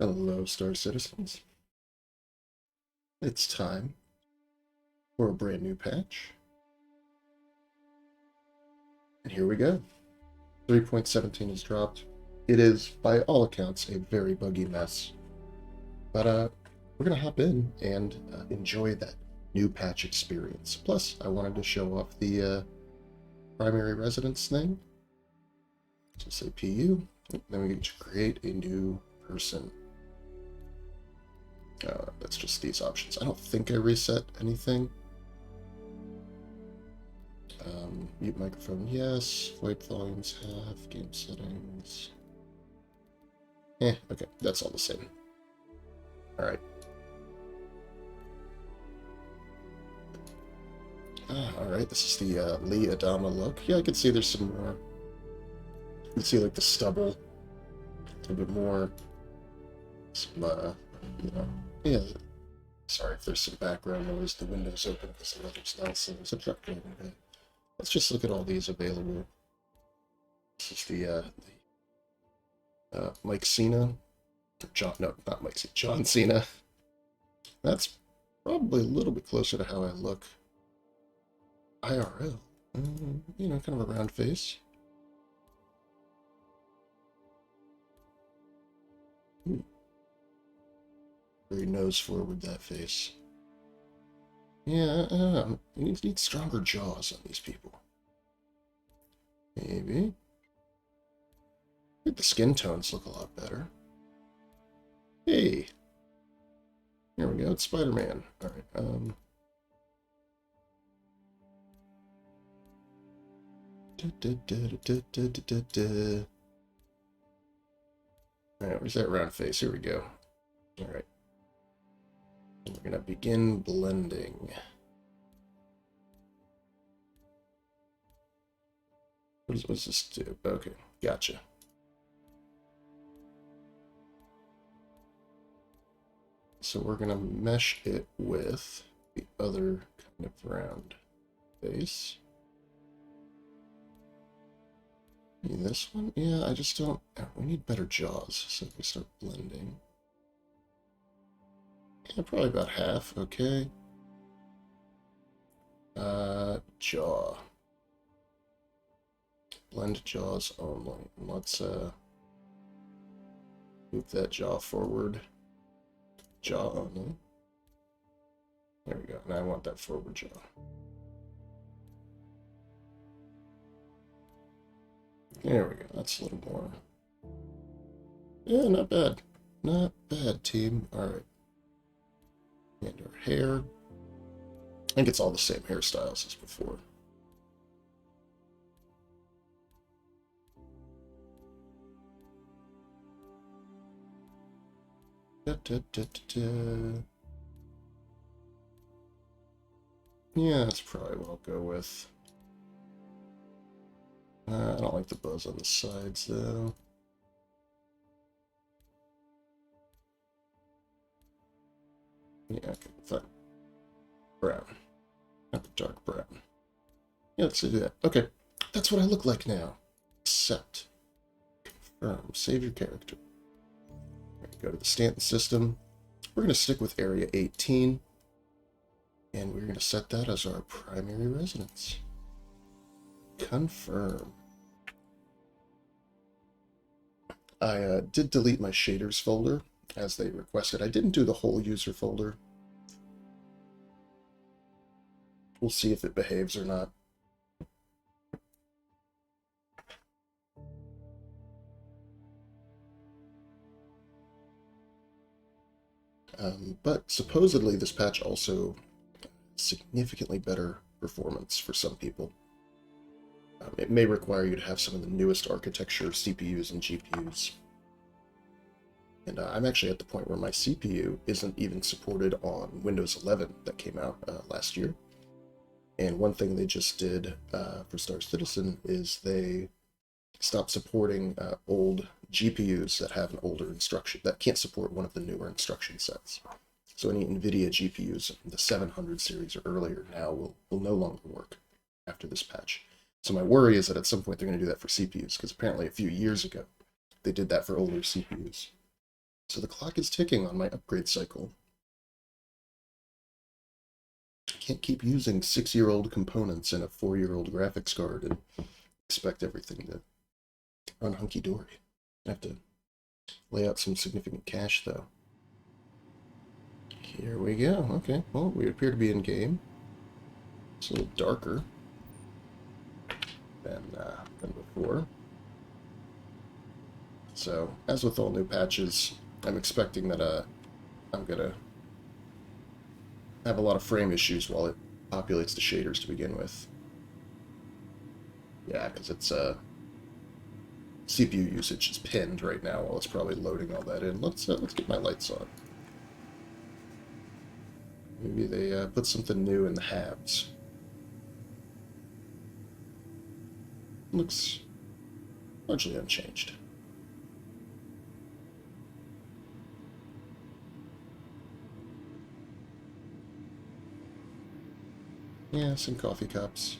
Hello, Star Citizens. It's time for a brand new patch. And here we go. 3.17 is dropped. It is, by all accounts, a very buggy mess. But we're going to hop in and enjoy that new patch experience. Plus, I wanted to show off the primary residence thing. So say PU. Then we get to create a new person. That's just these options. I don't think I reset anything. Mute microphone, yes. White volumes, half. Game settings. Okay. That's all the same. Alright. Alright, this is the Lee Adama look. Yeah, I can see there's some more. You can see, like, the stubble. A little bit more. Some, yeah. Sorry if there's some background noise. The window's open because the weather's nice and there's a truck driving by. Let's just look at all these available. This is the Mike Cena. John, no, not Mike Cena. John Cena. That's probably a little bit closer to how I look IRL. Kind of a round face. Very nose forward, that face. Yeah, you need stronger jaws on these people. Maybe. I think the skin tones look a lot better. Hey! Here we go, it's Spider-Man. Alright, Alright, where's that round face? Here we go. Alright. We're gonna begin blending. What does this do? Okay, gotcha. So we're gonna mesh it with the other kind of round face. This one? Yeah, I just don't... We need better jaws, so we start blending. Yeah, probably about half, okay. Jaw. Blend jaws only. Let's, move that jaw forward. Jaw only. There we go. Now I want that forward jaw. There we go. That's a little more. Yeah, not bad. Not bad, team. Alright. And our hair. I think it's all the same hairstyles as before. Yeah, that's probably what I'll go with. I don't like the buzz on the sides, though. Yeah, okay, fine. Brown. Not the dark brown. Yeah, let's do that. Okay, that's what I look like now. Accept. Confirm. Save your character. Go to the Stanton system. We're going to stick with Area 18. And we're going to set that as our primary residence. Confirm. I did delete my shaders folder as they requested. I didn't do the whole user folder. We'll see if it behaves or not. But supposedly this patch also significantly better performance for some people. It may require you to have some of the newest architecture CPUs and GPUs. And I'm actually at the point where my CPU isn't even supported on Windows 11 that came out last year. And one thing they just did for Star Citizen is they stopped supporting old GPUs that have an older instruction, that can't support one of the newer instruction sets. So any NVIDIA GPUs, the 700 series or earlier now, will no longer work after this patch. So my worry is that at some point they're going to do that for CPUs, because apparently a few years ago they did that for older CPUs. So the clock is ticking on my upgrade cycle. I can't keep using 6-year-old components and a 4-year-old graphics card and expect everything to run hunky-dory. I have to lay out some significant cash, though. Here we go. Okay, well, we appear to be in game. It's a little darker than before. So, as with all new patches, I'm expecting that I'm gonna have a lot of frame issues while it populates the shaders to begin with. Yeah, because it's CPU usage is pinned right now while it's probably loading all that in. Let's get my lights on. Maybe they put something new in the halves. Looks largely unchanged. Yeah, some coffee cups.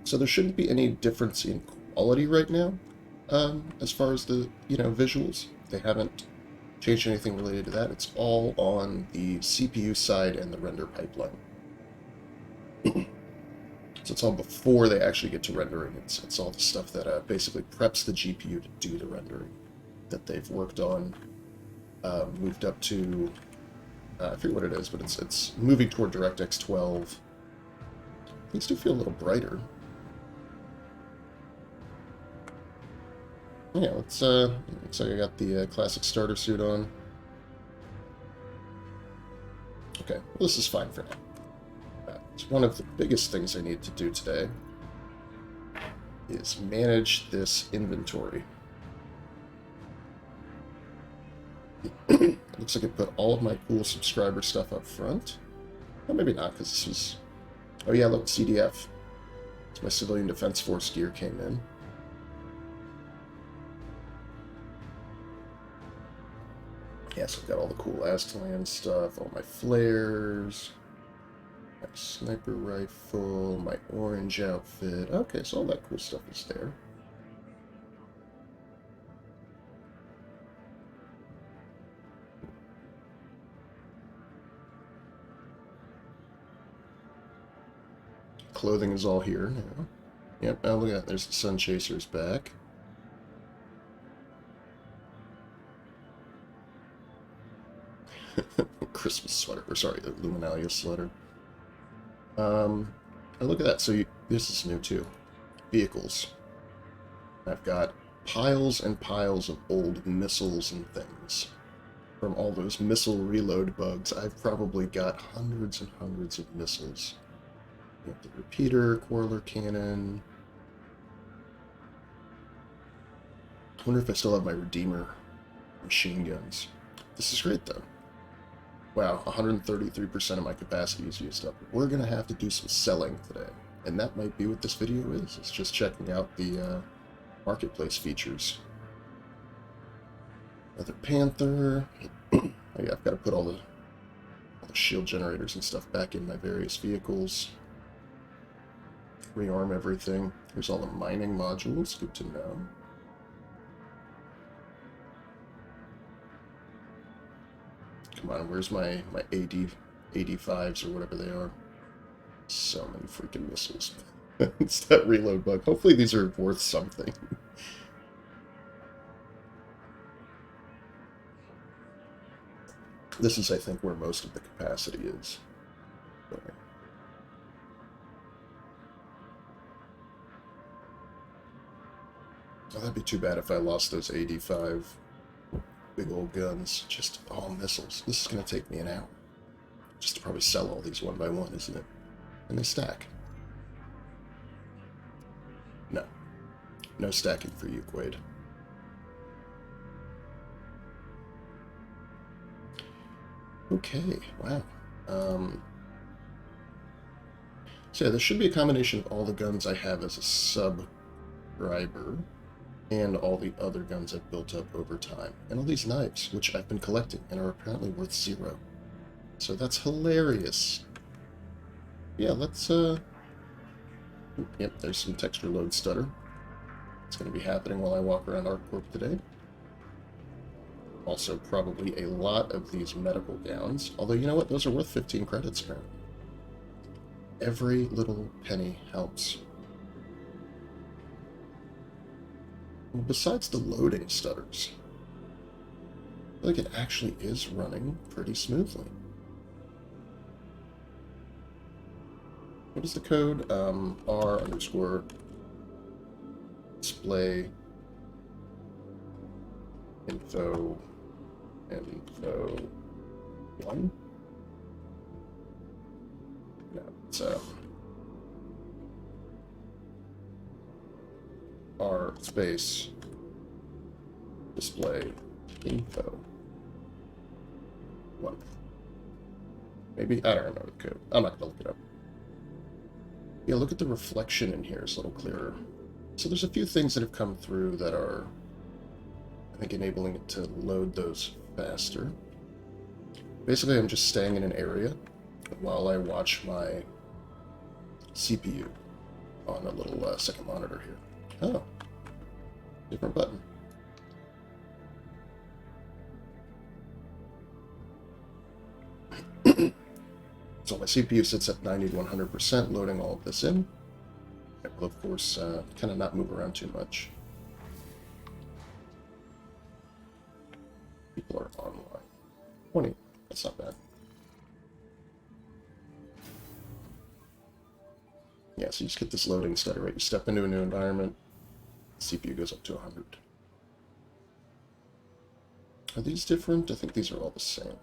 So there shouldn't be any difference in quality right now, as far as the, visuals. They haven't changed anything related to that. It's all on the CPU side and the render pipeline. So it's all before they actually get to rendering. It's all the stuff that basically preps the GPU to do the rendering that they've worked on, moved up to, I forget what it is, but it's moving toward DirectX 12. Things do feel a little brighter. Yeah, looks like I got the classic starter suit on. Okay, well, this is fine for now. It's one of the biggest things I need to do today is manage this inventory. It looks like I put all of my cool subscriber stuff up front. Well, maybe not, because this was... Oh yeah, look, CDF. So my Civilian Defense Force gear came in. Yeah, so I've got all the cool Aztalan stuff, all my flares, my sniper rifle, my orange outfit. Okay, so all that cool stuff is there. Clothing is all here now. Yep, oh look at that, there's the Sun Chaser's back. Christmas sweater, or sorry, the Luminalia sweater. Oh, look at that, so this is new too. Vehicles. I've got piles and piles of old missiles and things. From all those missile reload bugs, I've probably got hundreds and hundreds of missiles. You have the repeater, Quarreler cannon. I wonder if I still have my Redeemer machine guns. This is great, though. Wow, 133% of my capacity is used up. We're going to have to do some selling today. And that might be what this video is. It's just checking out the marketplace features. Another Panther. Oh yeah, I've got to put all the shield generators and stuff back in my various vehicles. Rearm everything. Here's all the mining modules. Good to know. Come on, where's my 85s or whatever they are? So many freaking missiles. It's that reload bug. Hopefully these are worth something. This is, I think, where most of the capacity is. Okay. Oh, that'd be too bad if I lost those 85 big old guns. Just all missiles. This is going to take me an hour. Just to probably sell all these one by one, isn't it? And they stack. No. No stacking for you, Quade. Okay, wow. So yeah, there should be a combination of all the guns I have as a subscriber and all the other guns I've built up over time. And all these knives, which I've been collecting and are apparently worth 0. So that's hilarious. Yeah, let's, Yep, there's some texture load stutter. It's going to be happening while I walk around ArcCorp today. Also, probably a lot of these medical gowns. Although, you know what? Those are worth 15 credits, apparently. Every little penny helps. Besides the loading stutters, I feel like it actually is running pretty smoothly. What is the code? R underscore display info 1? No, it's R space display info 1. Maybe? I don't remember the code. I'm not going to look it up. Yeah, look at the reflection in here. It's a little clearer. So there's a few things that have come through that are, I think, enabling it to load those faster. Basically, I'm just staying in an area while I watch my CPU on a little second monitor here. Oh, different button. So my CPU sits at 90 to 100%, loading all of this in. It will, of course, kind of not move around too much. People are online. 20. That's not bad. Yeah, so you just get this loading stutter, right? You step into a new environment, the CPU goes up to 100. Are these different? I think these are all the same.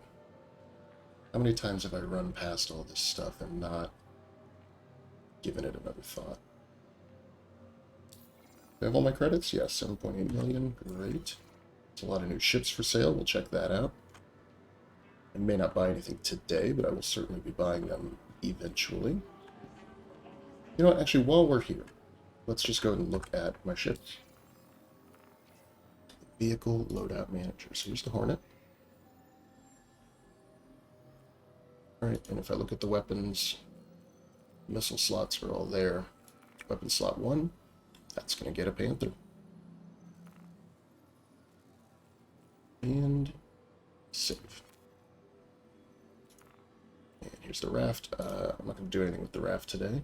How many times have I run past all this stuff and not given it another thought? Do I have all my credits? Yes, 7.8 million. Great. There's a lot of new ships for sale. We'll check that out. I may not buy anything today, but I will certainly be buying them eventually. You know what? Actually, while we're here, let's just go and look at my ships. Vehicle Loadout Manager. So here's the Hornet. Alright, and if I look at the weapons, missile slots are all there. Weapon slot 1, that's going to get a Panther. And save. And here's the raft. I'm not going to do anything with the raft today,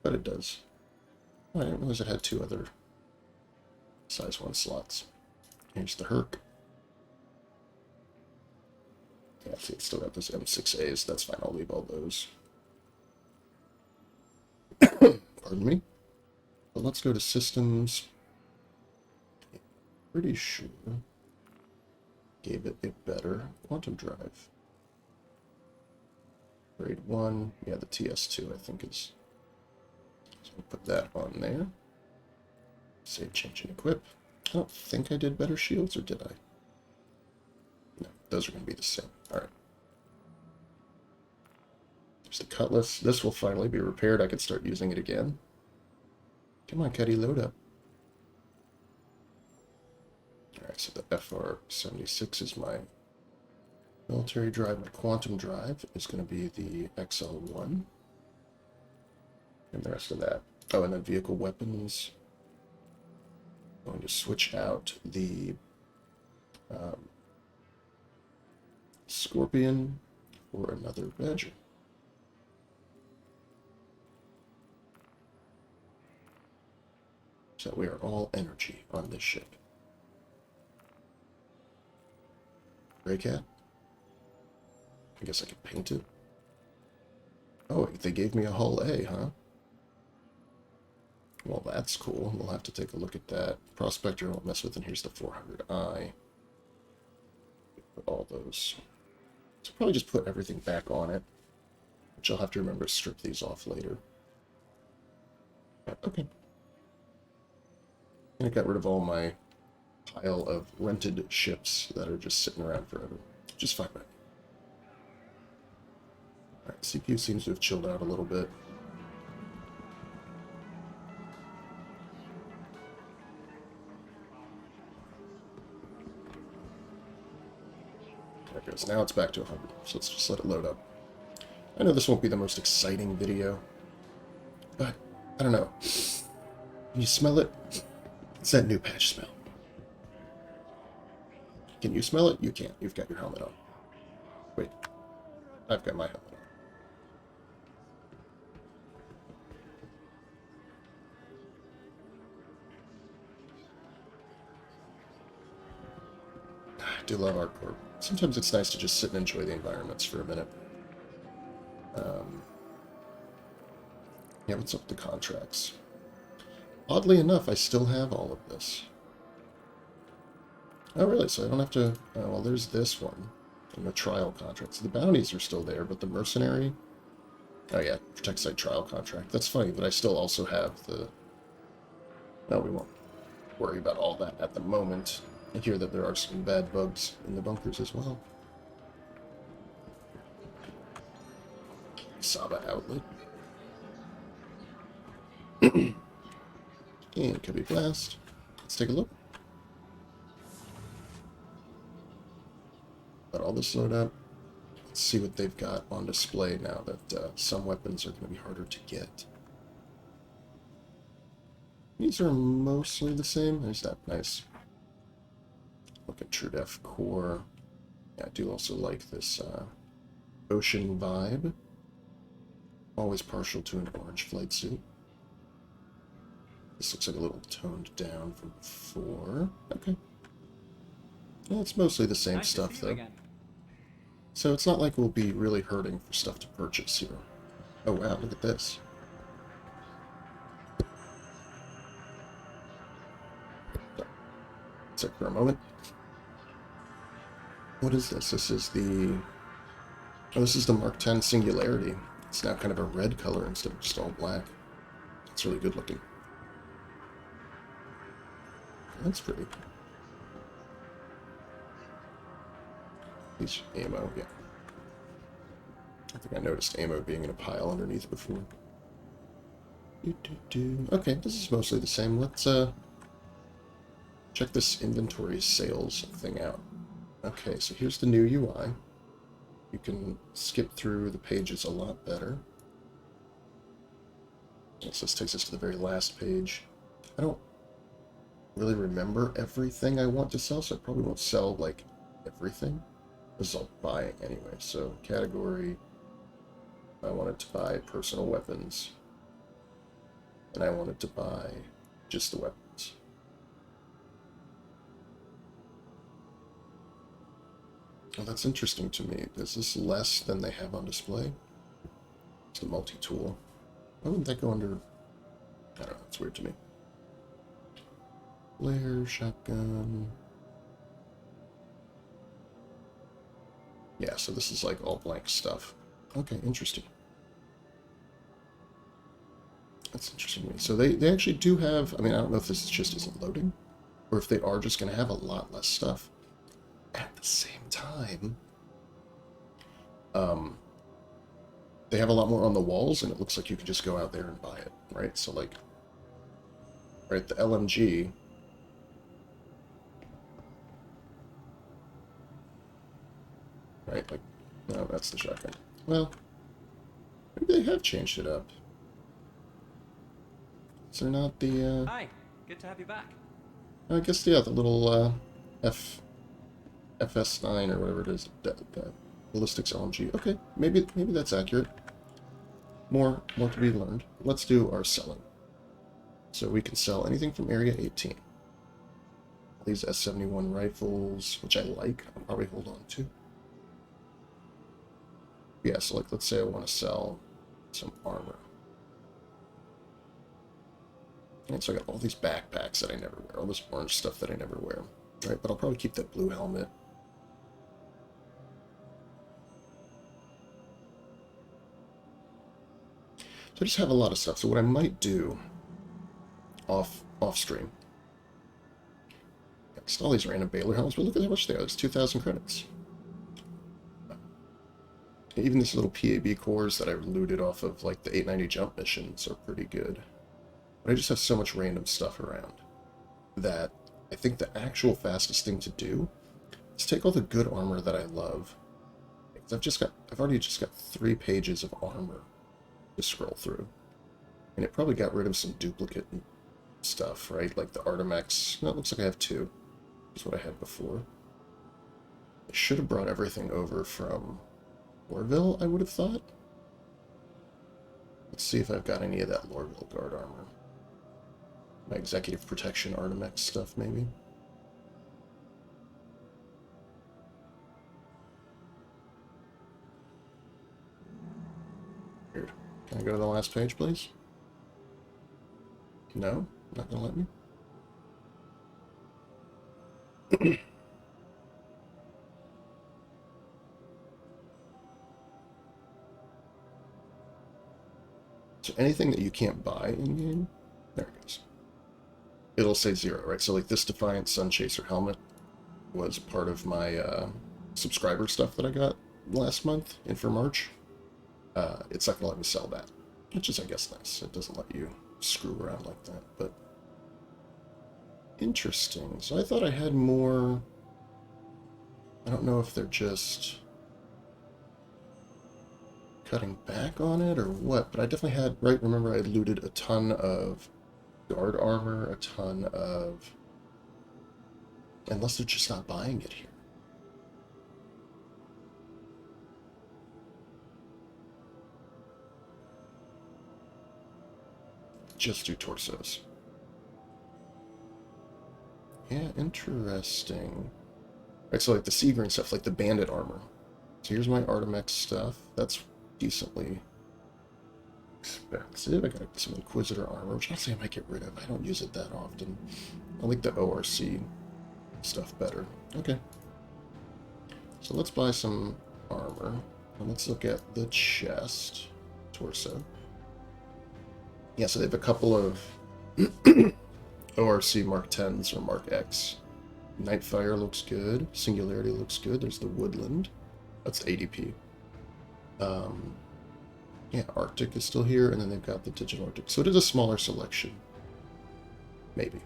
but it does. Oh, I didn't realize it had 2 other size 1 slots. Here's the Herc. Yeah, see, it's still got those M6As. That's fine. I'll leave all those. Pardon me. But let's go to Systems. Pretty sure gave it a better quantum drive. Grade 1. Yeah, the TS2, I think, is. So we'll put that on there. Save, change, and equip. I don't think I did better shields, or did I? No, those are going to be the same. Alright. There's the Cutlass. This will finally be repaired. I can start using it again. Come on, Cuddy, load up. Alright, so the FR-76 is my military drive. My quantum drive is going to be the XL1. And the rest of that. Oh, and then vehicle weapons. I'm going to switch out the Scorpion for another Badger. So we are all energy on this ship. Gray Cat? I guess I could paint it. Oh, they gave me a hull A, huh? Well, that's cool. We'll have to take a look at that. Prospector I won't mess with, and here's the 400i. Put all those. So probably just put everything back on it, which I'll have to remember to strip these off later. Okay. And I got rid of all my pile of rented ships that are just sitting around forever. Just fine. Alright, CPU seems to have chilled out a little bit. There it goes. Now it's back to 100, so let's just let it load up. I know this won't be the most exciting video, but I don't know. Can you smell it? It's that new patch smell. Can you smell it? You can't. You've got your helmet on. Wait. I've got my helmet on. I do love ArcCorp. Sometimes it's nice to just sit and enjoy the environments for a minute. Yeah, what's up with the contracts? Oddly enough, I still have all of this. Oh, really? So I don't have to... Oh, well, there's this one. And the trial contracts. The bounties are still there, but the mercenary... Oh, yeah. Protect site trial contract. That's funny, but I still also have the... No, we won't worry about all that at the moment. I hear that there are some bad bugs in the bunkers as well. Saba outlet. And Cubby Blast. Let's take a look. Let all this load up. Let's see what they've got on display now that some weapons are going to be harder to get. These are mostly the same. There's that nice look at True Def Core. Yeah, I do also like this ocean vibe. Always partial to an orange flight suit. This looks like a little toned down from before. Okay. Yeah, it's mostly the same stuff, though. Again. So it's not like we'll be really hurting for stuff to purchase here. Oh, wow, look at this. Check for a moment. What is this? This is the... Oh, this is the Mark X Singularity. It's now kind of a red color instead of just all black. It's really good looking. That's pretty. These ammo, yeah. I think I noticed ammo being in a pile underneath before. Okay, this is mostly the same. Let's check this inventory sales thing out. Okay, so here's the new UI. You can skip through the pages a lot better. So this takes us to the very last page. I don't really remember everything I want to sell, so I probably won't sell, like, everything. This is all buying anyway, so category, I wanted to buy personal weapons, and I wanted to buy just the weapons. Oh, that's interesting to me. Is this less than they have on display? It's the multi-tool. Why wouldn't that go under... I don't know, it's weird to me. Flare, shotgun... Yeah, so this is like all blank stuff. Okay, interesting. That's interesting to me. So they actually do have... I mean, I don't know if this just isn't loading, or if they are just going to have a lot less stuff. At the same time, they have a lot more on the walls, and it looks like you can just go out there and buy it, right? So, like, right, the LMG... Right, like, no, that's the shotgun. Well, maybe they have changed it up. Is there not the, Hi, good to have you back. I guess, yeah, the little, FS9 or whatever it is, the ballistics LMG. Okay, maybe that's accurate. More to be learned. Let's do our selling. So we can sell anything from Area 18. These S71 rifles, which I like, I'll probably hold on to. Yeah, so like, let's say I want to sell some armor. And so I got all these backpacks that I never wear, all this orange stuff that I never wear. Right, but I'll probably keep that blue helmet. So I just have a lot of stuff. So what I might do off stream, just all these random Baylor helmets, but look at how much they are. It's 2,000 credits. Even these little PAB cores that I looted off of like the 890 jump missions are pretty good. But I just have so much random stuff around that I think the actual fastest thing to do is take all the good armor that I love. I've already just got 3 pages of armor to scroll through. And it probably got rid of some duplicate stuff, right? Like the Artemex. No, it looks like I have 2. That's what I had before. I should have brought everything over from Lorville, I would have thought. Let's see if I've got any of that Lorville guard armor. My executive protection Artemex stuff, maybe. Weird. Can I go to the last page, please? No? Not gonna let me? So anything that you can't buy in-game? There it goes. It'll say 0, right? So like this Defiant Sunchaser helmet was part of my subscriber stuff that I got last month in for March. It's not going to let me sell that, which is, I guess, nice. It doesn't let you screw around like that, but interesting. So I thought I had more. I don't know if they're just cutting back on it or what, but I definitely had, right, remember I looted a ton of guard armor, a ton of, unless they're just not buying it here. Just do torsos. Yeah, interesting. Right, so like the Seagreen stuff, like the bandit armor. So here's my Artemex stuff. That's decently expensive. I got some Inquisitor armor, which honestly I might get rid of. I don't use it that often. I like the ORC stuff better. Okay. So let's buy some armor. And let's look at the chest. Torso. Yeah, so they have a couple of ORC Mark 10s or Mark X. Nightfire looks good. Singularity looks good. There's the Woodland. That's ADP. Yeah, Arctic is still here, and then they've got the Digital Arctic. So it is a smaller selection. Maybe.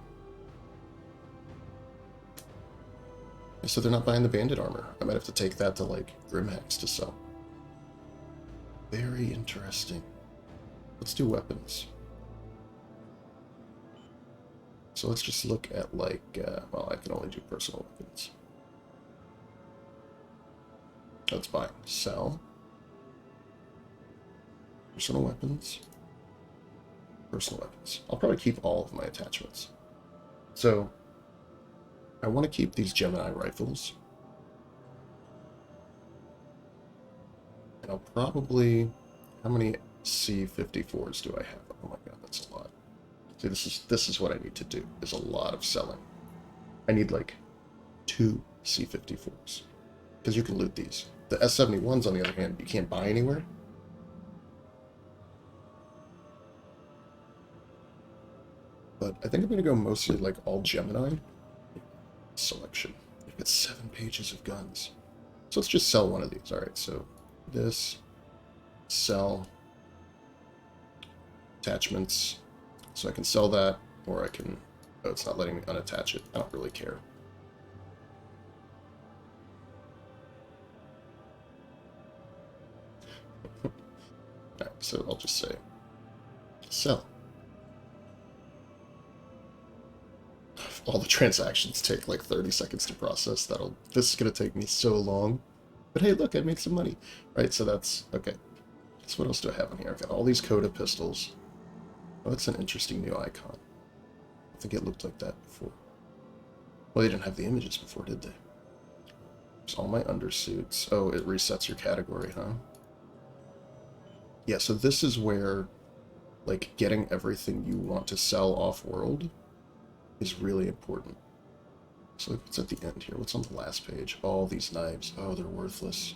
So they're not buying the bandit armor. I might have to take that to, like, Grimhex to sell. Very interesting. Let's do weapons. So let's just look at, like, well, I can only do personal weapons. Let's buy. Sell. Personal weapons. Personal weapons. I'll probably keep all of my attachments. So, I want to keep these Gemini rifles. And I'll probably... How many C-54s do I have? Oh my god, that's a lot. See, this is what I need to do. There's a lot of selling. I need, like, 2 C-54s. Because you can loot these. The S-71s, on the other hand, you can't buy anywhere. But I think I'm going to go mostly, like, all Gemini selection. I've got 7 pages of guns. So let's just sell one of these. Alright, so this, sell, attachments. So I can sell that, or I can... Oh, it's not letting me unattach it. I don't really care. Alright, so I'll just say, sell. All the transactions take like 30 seconds to process. This is going to take me so long. But hey, look, I made some money. Right, so that's... Okay. So what else do I have in here? I've got all these Coda pistols. Oh, that's an interesting new icon. I think it looked like that before. Well, they didn't have the images before, did they? There's all my undersuits. Oh, it resets your category, huh? Yeah, so this is where, like, getting everything you want to sell off-world is really important. So look what's at the end here. What's on the last page? All these knives. Oh, they're worthless.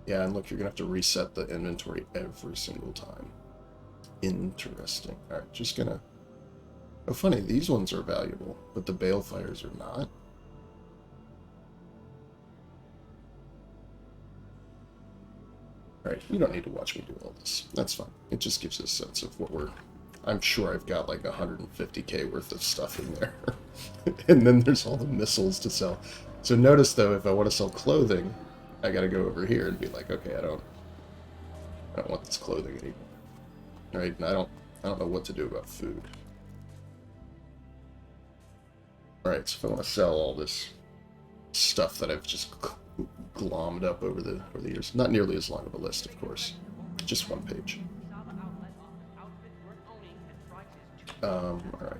Yeah, and look, you're going to have to reset the inventory every single time. Interesting. Alright, just gonna... Oh, funny, these ones are valuable, but the balefires are not. Alright, you don't need to watch me do all this. That's fine. It just gives us a sense of what we're... I'm sure I've got like 150k worth of stuff in there. And then there's all the missiles to sell. So notice, though, if I want to sell clothing, I gotta go over here and be like, okay, I don't want this clothing anymore. Alright, and I don't I don't know what to do about food. Alright, so if I want to sell all this stuff that I've just glommed up over the years, not nearly as long of a list, of course. Just one page. Alright.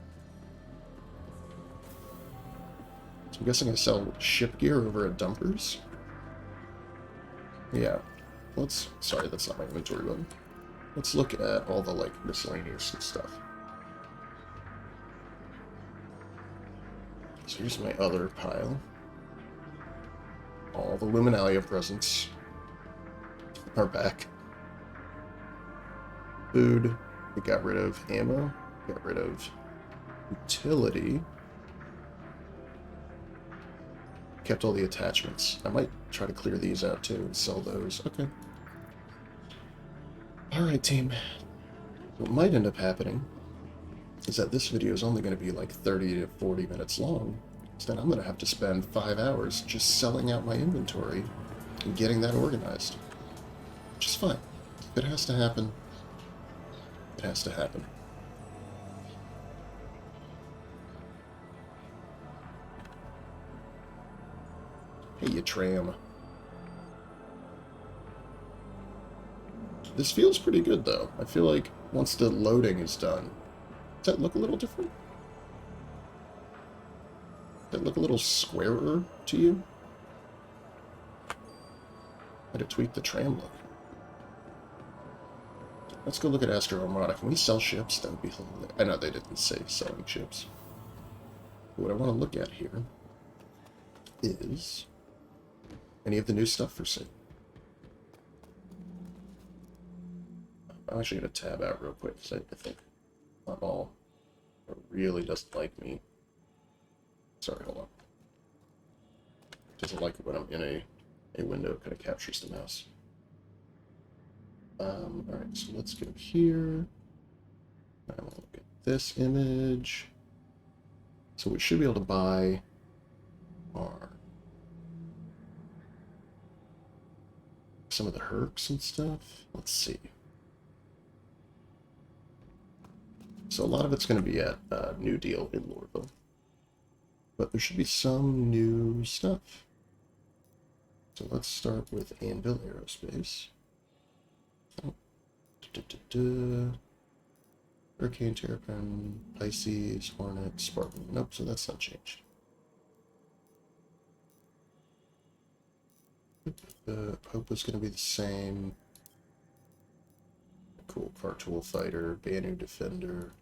So I'm guessing I sell ship gear over at Dumpers? Yeah. Sorry, that's not my inventory button. Let's look at all the, like, miscellaneous and stuff. So here's my other pile. All the Luminalia presents are back. Food, we got rid of ammo, got rid of utility. Kept all the attachments. I might try to clear these out too and sell those. Okay. Alright, team. What might end up happening is that this video is only going to be like 30 to 40 minutes long. So then I'm going to have to spend 5 hours just selling out my inventory and getting that organized. Which is fine. If it has to happen, it has to happen. Hey, you tram. This feels pretty good, though. I feel like once the loading is done... Does that look a little different? Does that look a little squarer to you? How to tweak the tram look. Let's go look at Astro Armada. Can we sell ships? That would be hilarious. I know they didn't say selling ships. But what I want to look at here is any of the new stuff for sale. I'm actually going to tab out real quick because I think not all really doesn't like me. Sorry, hold on. Doesn't like it when I'm in a window. Kind of captures the mouse. Alright, so let's go here. I want to look at this image. So we should be able to buy our some of the hercs and stuff. Let's see. So a lot of it's going to be at New Deal in Lorville. But there should be some new stuff. So let's start with Anvil Aerospace. Oh. Hurricane, Terrapin, Pisces, Hornet, Spartan. Nope, so that's not changed. Pope is going to be the same. Cool. Cartool Fighter, Banu Defender.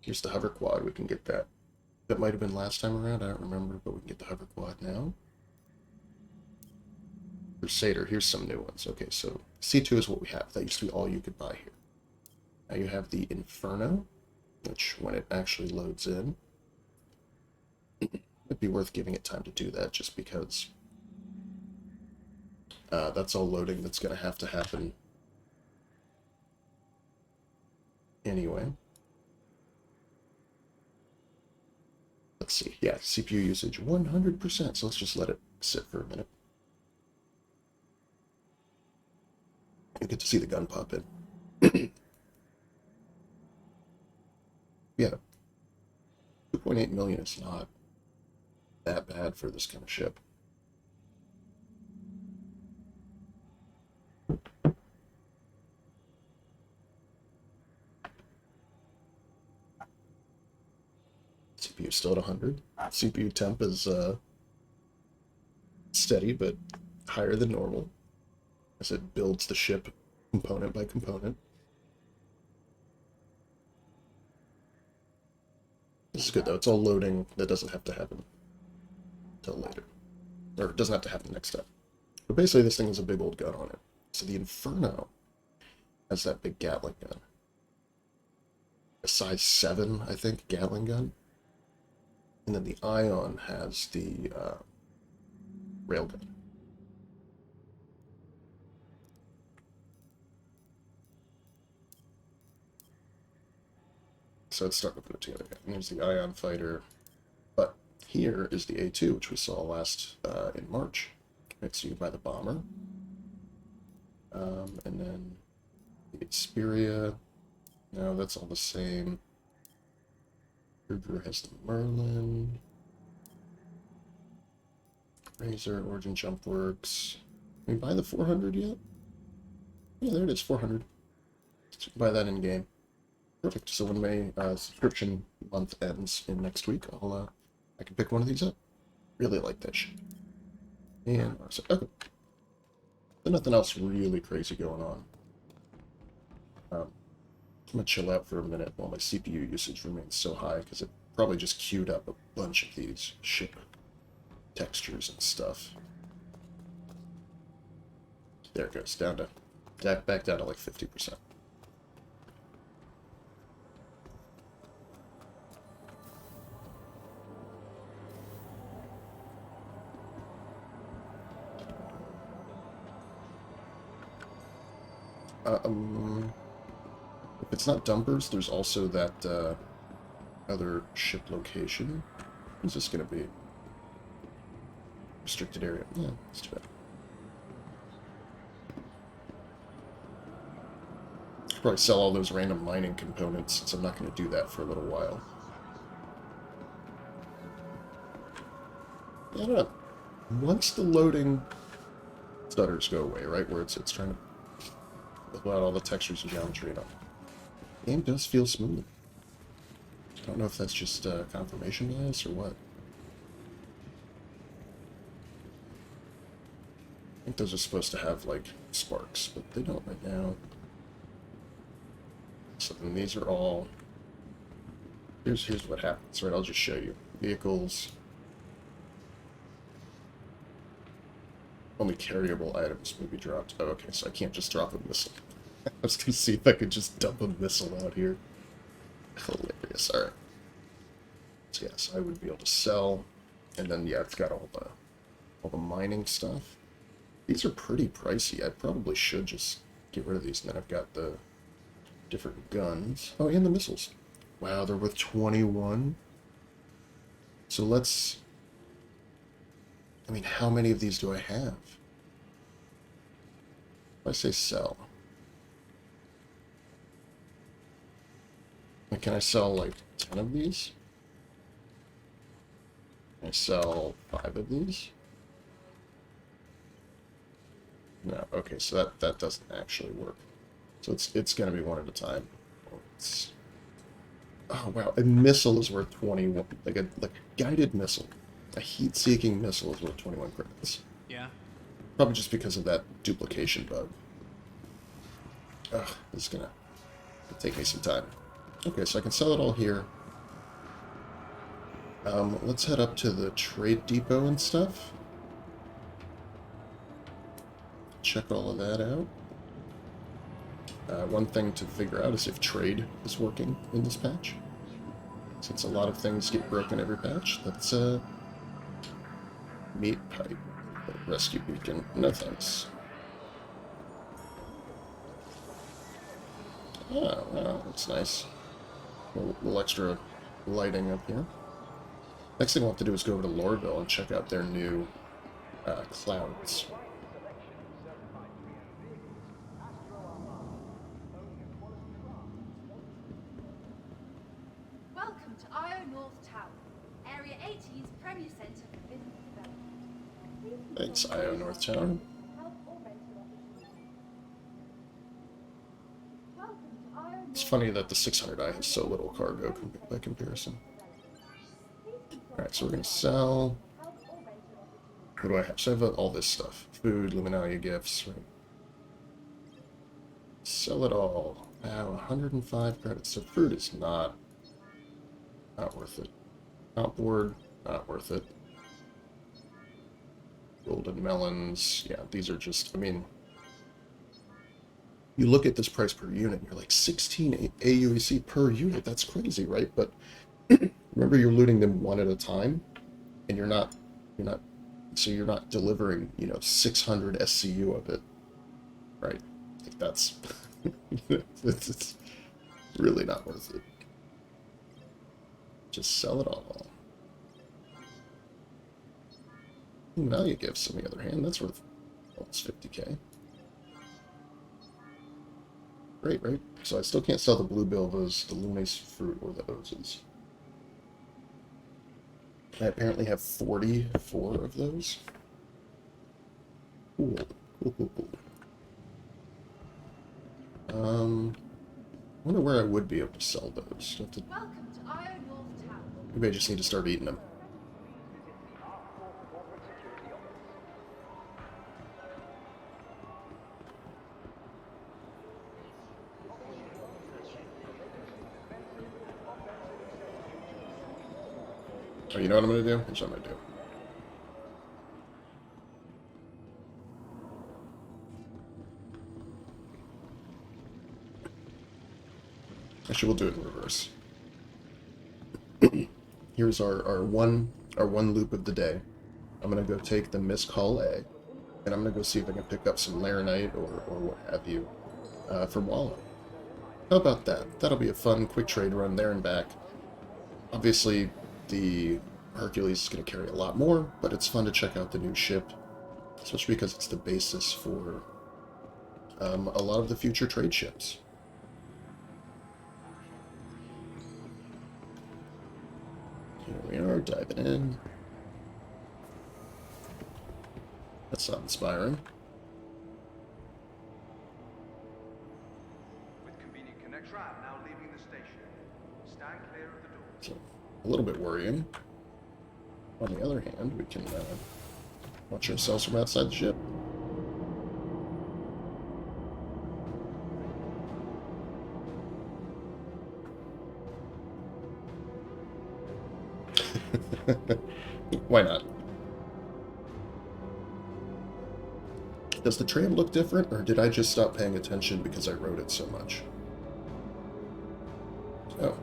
Here's the Hover Quad. We can get that. That might have been last time around. I don't remember, but we can get the Hover Quad now. Crusader. Here's some new ones. Okay, so C2 is what we have. That used to be all you could buy here. Now you have the Inferno, which when it actually loads in, it'd be worth giving it time to do that just because that's all loading that's going to happen anyway. Let's see. Yeah, CPU usage 100%, so let's just let it sit for a minute. You get to see the gun pop in. Yeah. 2.8 million is not that bad for this kind of ship. CPU still at 100. CPU temp is steady, but higher than normal as it builds the ship component by component. This is good, though. It's all loading. That doesn't have to happen until later. Or it doesn't have to happen next time. But basically, this thing has a big old gun on it. So the Inferno has that big Gatling gun. A size 7, I think, Gatling gun. And then the Ion has the railgun. So let's start putting it together. And here's the Ion Fighter. But here is the A2, which we saw last in March. Right, so you buy the bomber. And then the Xperia, No, that's all the same. Kruger has the Merlin. Razor, Origin Jump Works. Can we buy the 400 yet? Yeah, there it is, 400. Let's buy that in game. Perfect. So when my subscription month ends in next week, I can pick one of these up. Really like that shit. And okay. There's nothing else really crazy going on. I'm gonna chill out for a minute while my CPU usage remains so high because it probably just queued up a bunch of these ship textures and stuff. There it goes, down to back down to like 50%. If it's not dumpers, there's also that other ship location. Is this gonna be? Restricted area. Yeah, that's too bad. Probably sell all those random mining components, since I'm not going to do that for a little while. Yeah, I don't know. Once the loading stutters go away, right, where it's trying to build out all the textures and geometry and all, the game does feel smooth. I don't know if that's just confirmation bias or what. I think those are supposed to have, like, sparks, but they don't right now. So then these are all... Here's what happens, right? I'll just show you. Vehicles. Only carryable items may be dropped. Oh, okay, so I can't just drop a missile. I was going to see if I could just dump a missile out here. Hilarious. Alright. So yes, I would be able to sell. And then, yeah, it's got all the mining stuff. These are pretty pricey. I probably should just get rid of these, and then I've got the different guns. Oh, and the missiles. Wow, they're worth 21. So let's... I mean, how many of these do I have? If I say sell... Can I sell, like, 10 of these? Can I sell 5 of these? No, okay, so that doesn't actually work. So it's gonna be one at a time. Oh wow, a missile is worth 21. Like a guided missile, a heat-seeking missile is worth 21 credits. Yeah. Probably just because of that duplication bug. Ugh, this is gonna take me some time. Okay, so I can sell it all here. Let's head up to the trade depot and stuff. Check all of that out. One thing to figure out is if trade is working in this patch. Since a lot of things get broken every patch. That's meat pipe. Rescue beacon. No thanks. Oh, wow, that's nice. A little extra lighting up here. Next thing we'll have to do is go over to Lorville and check out their new clouds. Welcome to IO North Tower, Area 80's Premier Centre for Business Development. Thanks, IO North Tower. It's funny that the 600i has so little cargo by comparison. Alright, so we're going to sell... What do I have? So I have all this stuff. Food, Luminalia gifts, right? Sell it all. Wow, 105 credits. So food is not worth it. Outboard, not worth it. Golden melons, yeah, these are just, I mean... You look at this price per unit, and you're like, 16 AUEC per unit, that's crazy, right? But remember, you're looting them one at a time, and you're not delivering, 600 SCU of it, right? Like, that's, it's really not worth it. Just sell it all. Value gifts, on the other hand, that's worth almost 50k. Great, right? So I still can't sell the blue bilvas, the lunace fruit, or the ozes. I apparently have 44 of those. Cool. Cool. I wonder where I would be able to sell those. Welcome to Iron North Tower. Maybe I just need to start eating them. Oh, you know what I'm going to do? Here's what I'm going to do. Actually, we'll do it in reverse. Here's our one loop of the day. I'm going to go take the Miss Call A, and I'm going to go see if I can pick up some Laranite or what have you from Wallow. How about that? That'll be a fun, quick trade run there and back. Obviously, the Hercules is going to carry a lot more, but it's fun to check out the new ship, especially because it's the basis for a lot of the future trade ships. Here we are, diving in. That's not inspiring. With convenient connect trap now leaving the station. Stand clear of the door. So, a little bit worrying. On the other hand, we can watch ourselves from outside the ship. Why not? Does the tram look different, or did I just stop paying attention because I wrote it so much? Oh.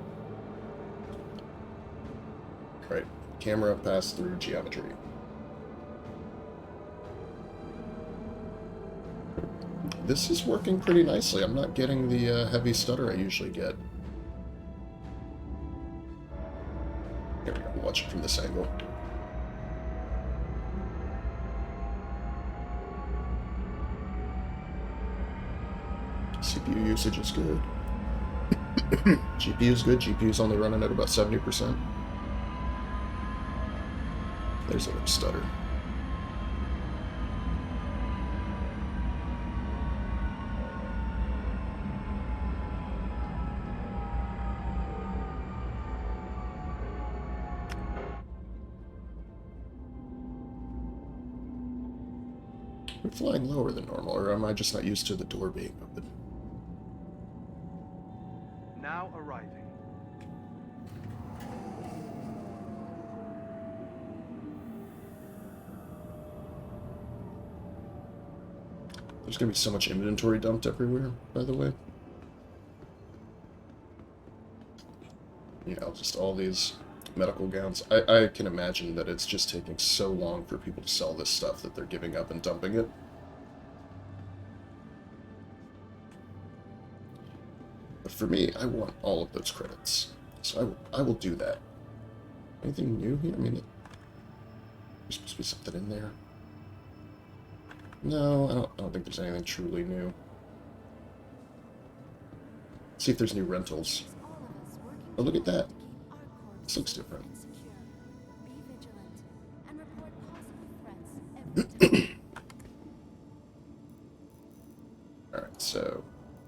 Right. Camera pass through geometry. This is working pretty nicely. I'm not getting the heavy stutter I usually get. Here we go. We'll watch it from this angle. CPU usage is good. GPU is good. GPU is only running at about 70%. There's a little stutter. We're flying lower than normal, or am I just not used to the door being open? Now arriving. There's gonna be so much inventory dumped everywhere, by the way. You know, just all these medical gowns. I can imagine that it's just taking so long for people to sell this stuff that they're giving up and dumping it. But for me, I want all of those credits. So I will do that. Anything new here? I mean, there's supposed to be something in there. No, I don't think there's anything truly new. Let's see if there's new rentals. Oh, look at that. This looks different. Alright, so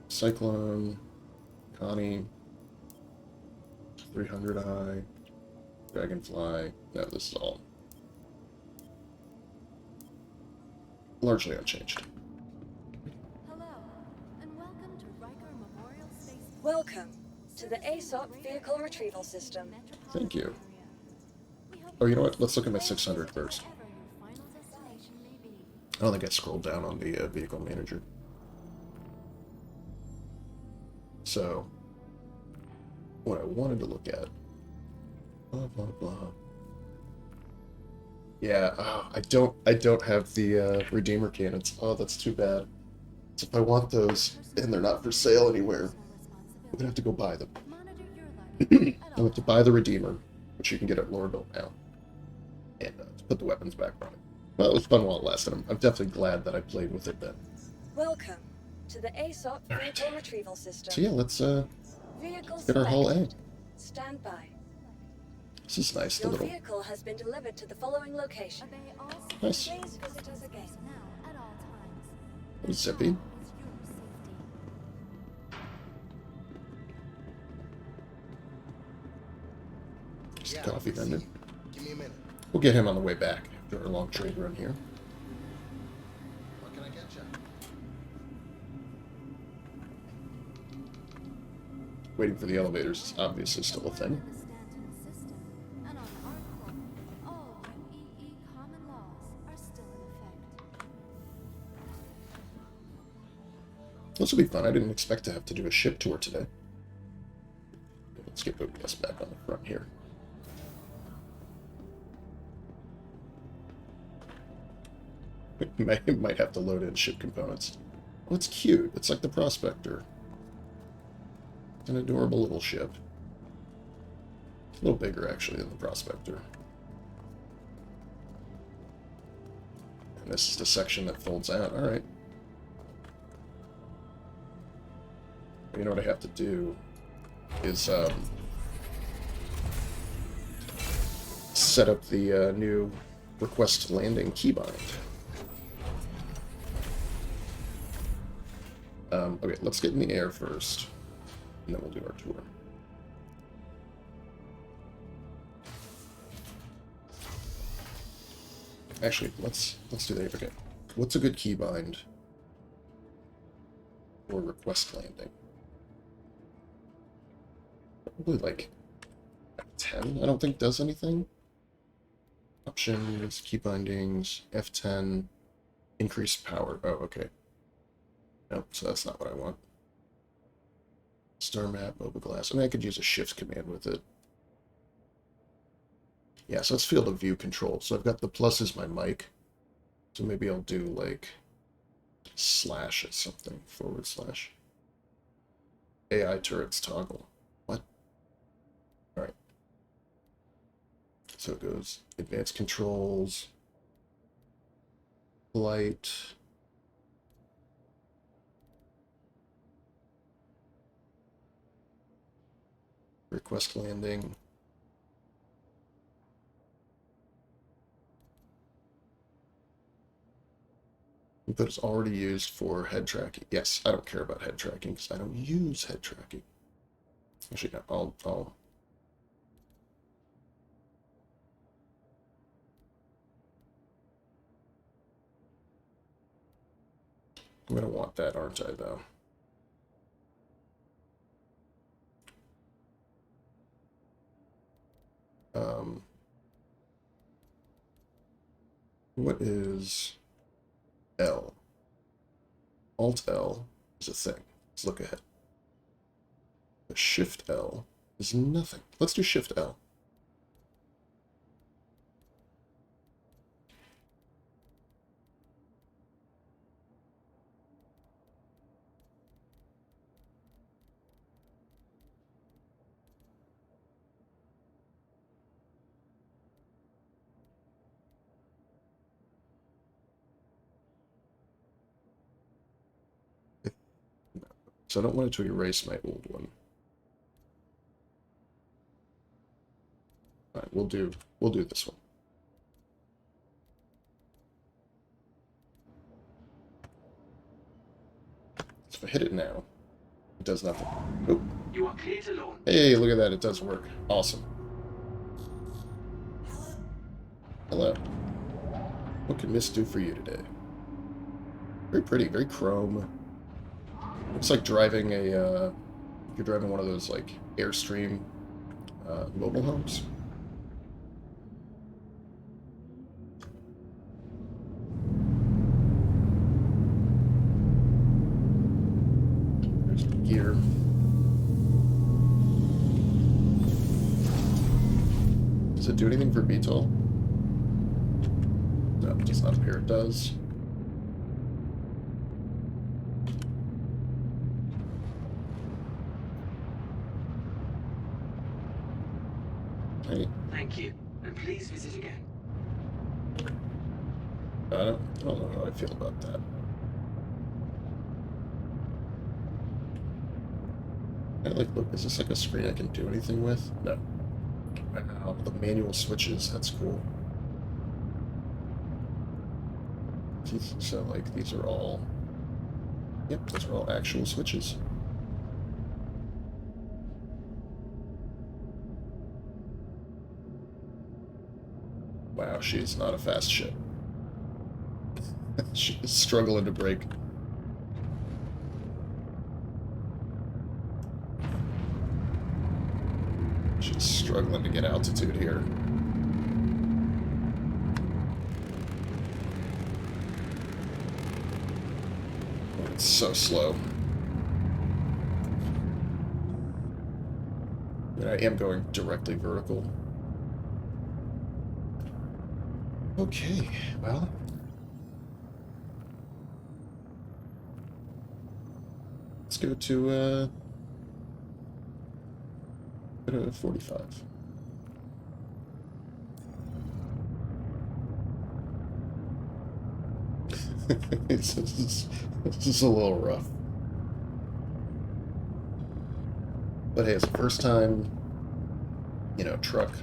Cyclone, Connie, 300i, Dragonfly. No, this is all largely unchanged. Hello, and welcome to Riker Memorial Space. Welcome to the Aesop Vehicle Retrieval System. Thank you. Oh, you know what? Let's look at my 600 first. I don't think I scrolled down on the vehicle manager. So, what I wanted to look at. Blah blah blah. Yeah, I don't have the Redeemer cannons. Oh, that's too bad. So if I want those and they're not for sale anywhere, I'm gonna have to go buy them. I'll have to buy the Redeemer, which you can get at Lorville now, and put the weapons back on it. Well, it was fun while it lasted. I'm definitely glad that I played with it then. Welcome to the Aesop Vehicle Retrieval System. So yeah, let's Vehicle get our hull A. selected. Stand by. This is nice. The Your little vehicle has been delivered to the following location. Obey all nice. Please visit us again. now at all times. Little zippy. Is your safety. Just the coffee vendor. Give me a minute. We'll get him on the way back after our long trade run here. What can I get you? Waiting for the elevators is obviously still a thing. The Stanton system, and on our core, all UEE common laws are still in effect. This will be fun. I didn't expect to have to do a ship tour today. Let's get OBS back on the front here. Might have to load in ship components. Oh, it's cute. It's like the Prospector. It's an adorable little ship. It's a little bigger, actually, than the Prospector. And this is the section that folds out. Alright. You know what I have to do is set up the new request landing keybind. Okay, let's get in the air first, and then we'll do our tour. Actually, let's do that. Okay, what's a good keybind for request landing? Probably like 10. I don't think does anything. Options, key bindings, F10, increased power. Oh, okay. Nope, so that's not what I want. Star map, mobile glass. I mean, I could use a shift command with it. Yeah, so it's field of view control. So I've got the plus is my mic. So maybe I'll do like slash or something, /. AI turrets toggle. What? Alright. So it goes advanced controls, light, request landing. Input is already used for head tracking. Yes, I don't care about head tracking because I don't use head tracking. Actually, no, I'm gonna want that, aren't I, though? What is L? Alt L is a thing. Let's look ahead. The Shift L is nothing. Let's do Shift L. So I don't want it to erase my old one. All right, we'll do this one. So if I hit it now, it does nothing. Nope. You are clear to launch. Hey, look at that! It does work. Awesome. Hello. What can Miss do for you today? Very pretty, very chrome. Looks like driving a, you're driving one of those, like, Airstream mobile homes. There's the gear. Does it do anything for VTOL? No, it does not appear it does. Thank you, and please visit again. I don't know how I feel about that. Look, is this like a screen I can do anything with? No. Wow, the manual switches, that's cool. So, like, these are all... Yep, those are all actual switches. Wow, she's not a fast ship. She's struggling to brake. She's struggling to get altitude here. Oh, it's so slow. I mean, I am going directly vertical. Okay, well... Let's go to 45. this is a little rough. But hey, it's the first time, you know, truck.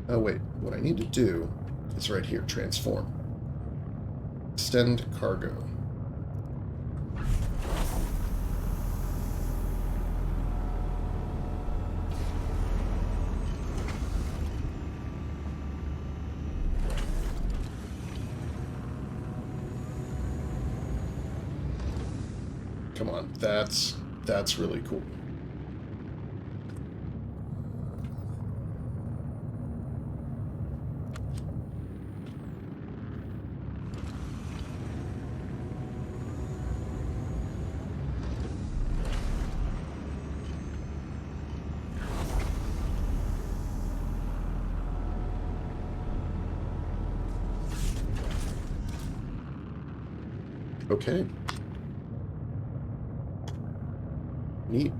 Oh wait, what I need to do is right here, transform. Extend cargo. Come on, that's really cool. Okay. Neat.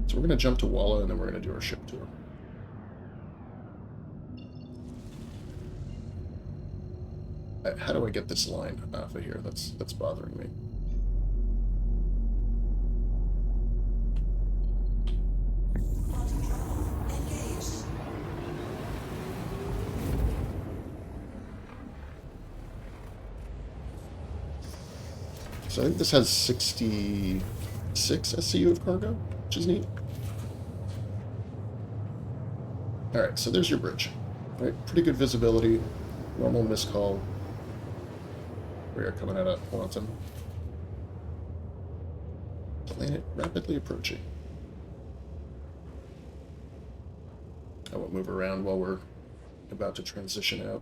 So we're going to jump to Walla, and then we're going to do our ship tour. How do I get this line off of here? That's bothering me. So I think this has 66 SCU of cargo, which is neat. Alright, so there's your bridge. All right, pretty good visibility. Normal miscall. We are coming out of Quantum. Planet rapidly approaching. I won't move around while we're about to transition out.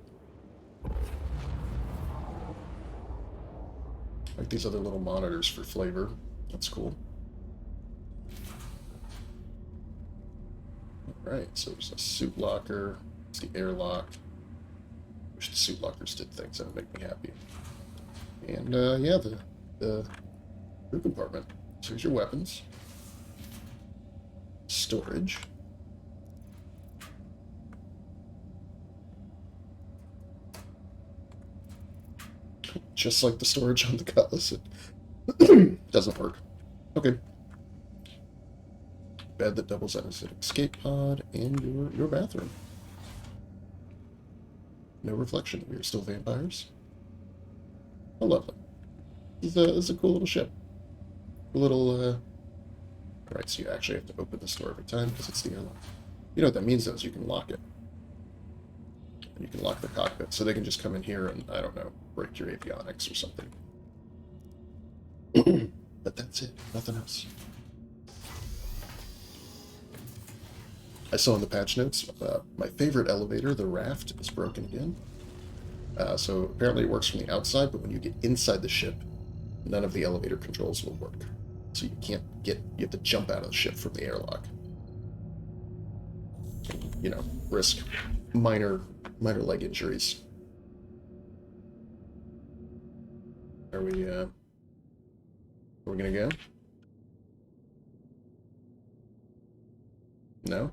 Like these other little monitors for flavor. That's cool. Alright, so there's a suit locker. It's the airlock. Wish the suit lockers did things that would make me happy. And, yeah, the crew compartment. So here's your weapons. Storage. Just like the storage on the Cutlass, it doesn't work. Okay. Bed that doubles as an escape pod, and your bathroom. No reflection. We are still vampires. Oh, lovely. This is a cool little ship. A little, Alright, so you actually have to open this door every time because it's the airlock. You know what that means, though, is you can lock it. And you can lock the cockpit, so they can just come in here and, I don't know, break your avionics or something. But that's it. Nothing else. I saw in the patch notes, my favorite elevator, the raft, is broken again. So apparently it works from the outside, but when you get inside the ship, none of the elevator controls will work. So you can't get, you have to jump out of the ship from the airlock. You know, risk minor leg injuries. Are we gonna go? No?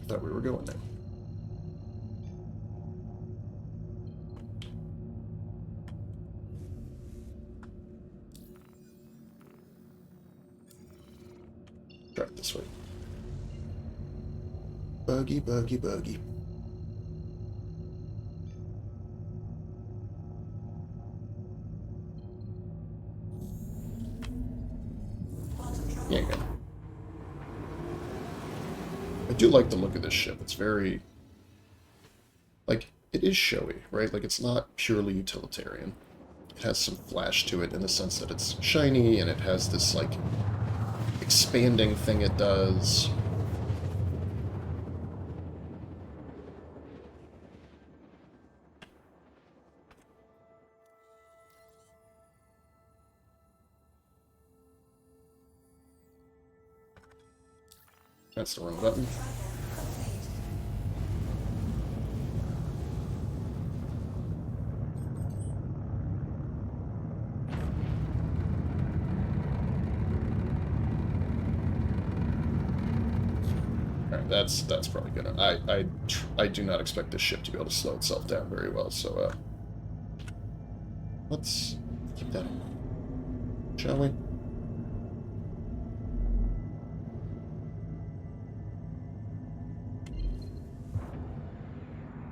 Thought we were going there. Try it this way. Buggy, buggy, buggy. Yeah, yeah. I do like the look of this ship. It's very... like, it is showy, right? Like, it's not purely utilitarian. It has some flash to it in the sense that it's shiny, and it has this, like, expanding thing it does. That's the wrong button. Alright, that's probably gonna... I do not expect this ship to be able to slow itself down very well, so let's keep that in mind, shall we?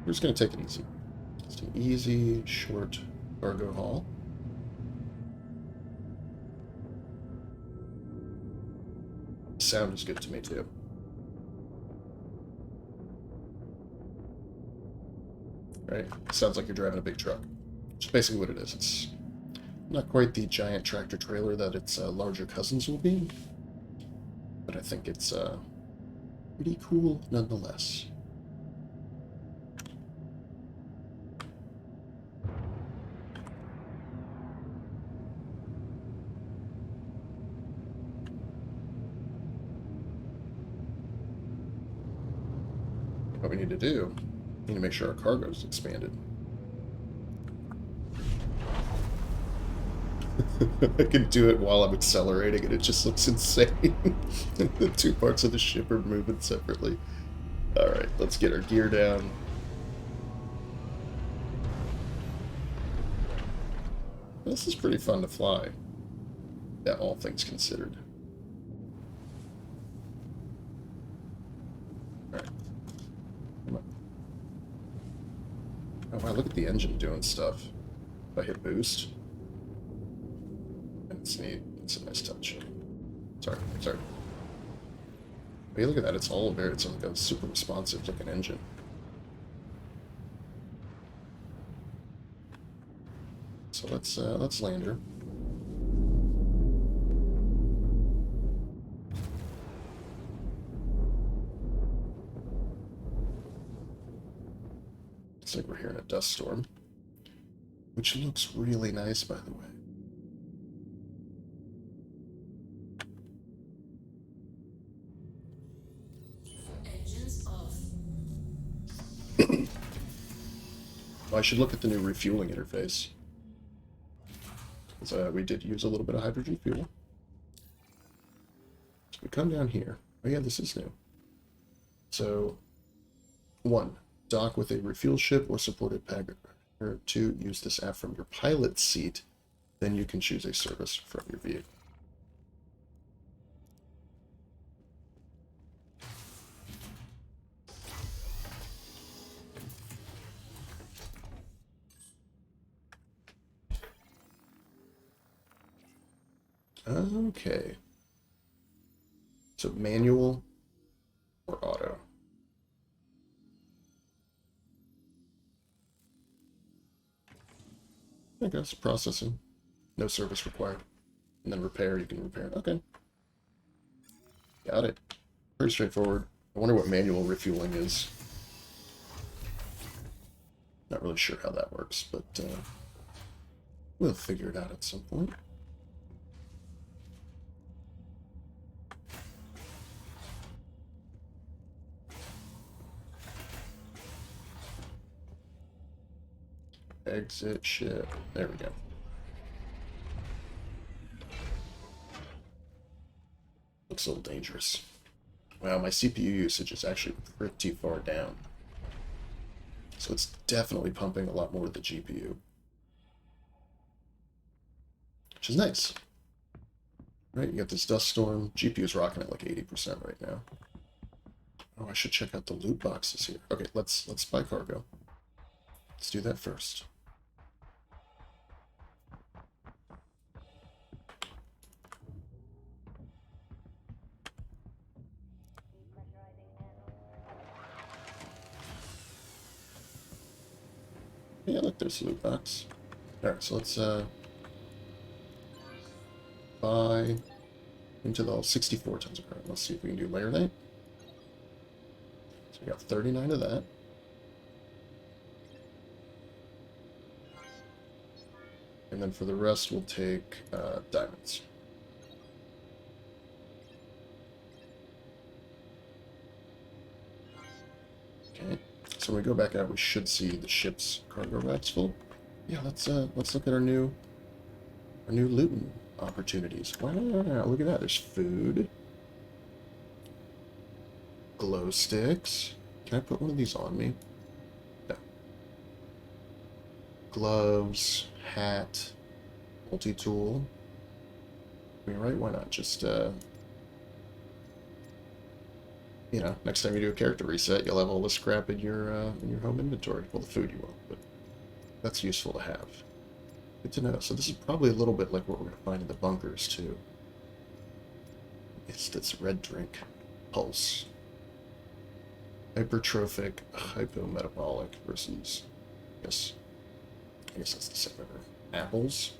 We're just going to take it easy. Just an easy, short cargo haul. Sound is good to me, too. Right? Sounds like you're driving a big truck. Which is basically what it is. It's not quite the giant tractor-trailer that its larger cousins will be. But I think it's pretty cool nonetheless. What we need to do, we need to make sure our cargo is expanded. I can do it while I'm accelerating, and it just looks insane. The two parts of the ship are moving separately. Alright, let's get our gear down. This is pretty fun to fly. Yeah, all things considered. Alright. Come on. Oh wow, look at the engine doing stuff. If I hit boost. It's neat. It's a nice touch. Sorry. But you look at that, it's all very, it's like a super responsive looking engine. So let's land her. It's like we're here in a dust storm. Which looks really nice, by the way. Well, I should look at the new refueling interface. Because we did use a little bit of hydrogen fuel. So we come down here. Oh yeah, this is new. So, 1. Dock with a refuel ship or supported packer. 2. Use this app from your pilot's seat. Then you can choose a service from your vehicle. Okay. So manual or auto? I guess processing. No service required. And then repair, you can repair. Okay. Got it. Pretty straightforward. I wonder what manual refueling is. Not really sure how that works, but we'll figure it out at some point. Exit ship. There we go. Looks a little dangerous. Wow, my CPU usage is actually pretty far down. So it's definitely pumping a lot more of the GPU. Which is nice. Right, you got this dust storm. GPU's rocking at like 80% right now. Oh, I should check out the loot boxes here. Okay, let's buy cargo. Let's do that first. Yeah, look, there's a loot box. Alright, so let's buy into the 64 tons of carbon. Let's see if we can do layer night. So we got 39 of that. And then for the rest, we'll take diamonds. Okay, so when we go back out, we should see the ship's cargo racks full. Yeah, let's look at our new looting opportunities. Wow, look at that. There's food, glow sticks. Can I put one of these on me? No. Gloves, hat, multi-tool. I mean, right? Why not just you know, next time you do a character reset, you'll have all the scrap in your home inventory. Well, the food you won't, but that's useful to have. Good to know. So this is probably a little bit like what we're going to find in the bunkers, too. It's this red drink. Pulse. Hypertrophic, hypometabolic versus, I guess that's the same order. Apples.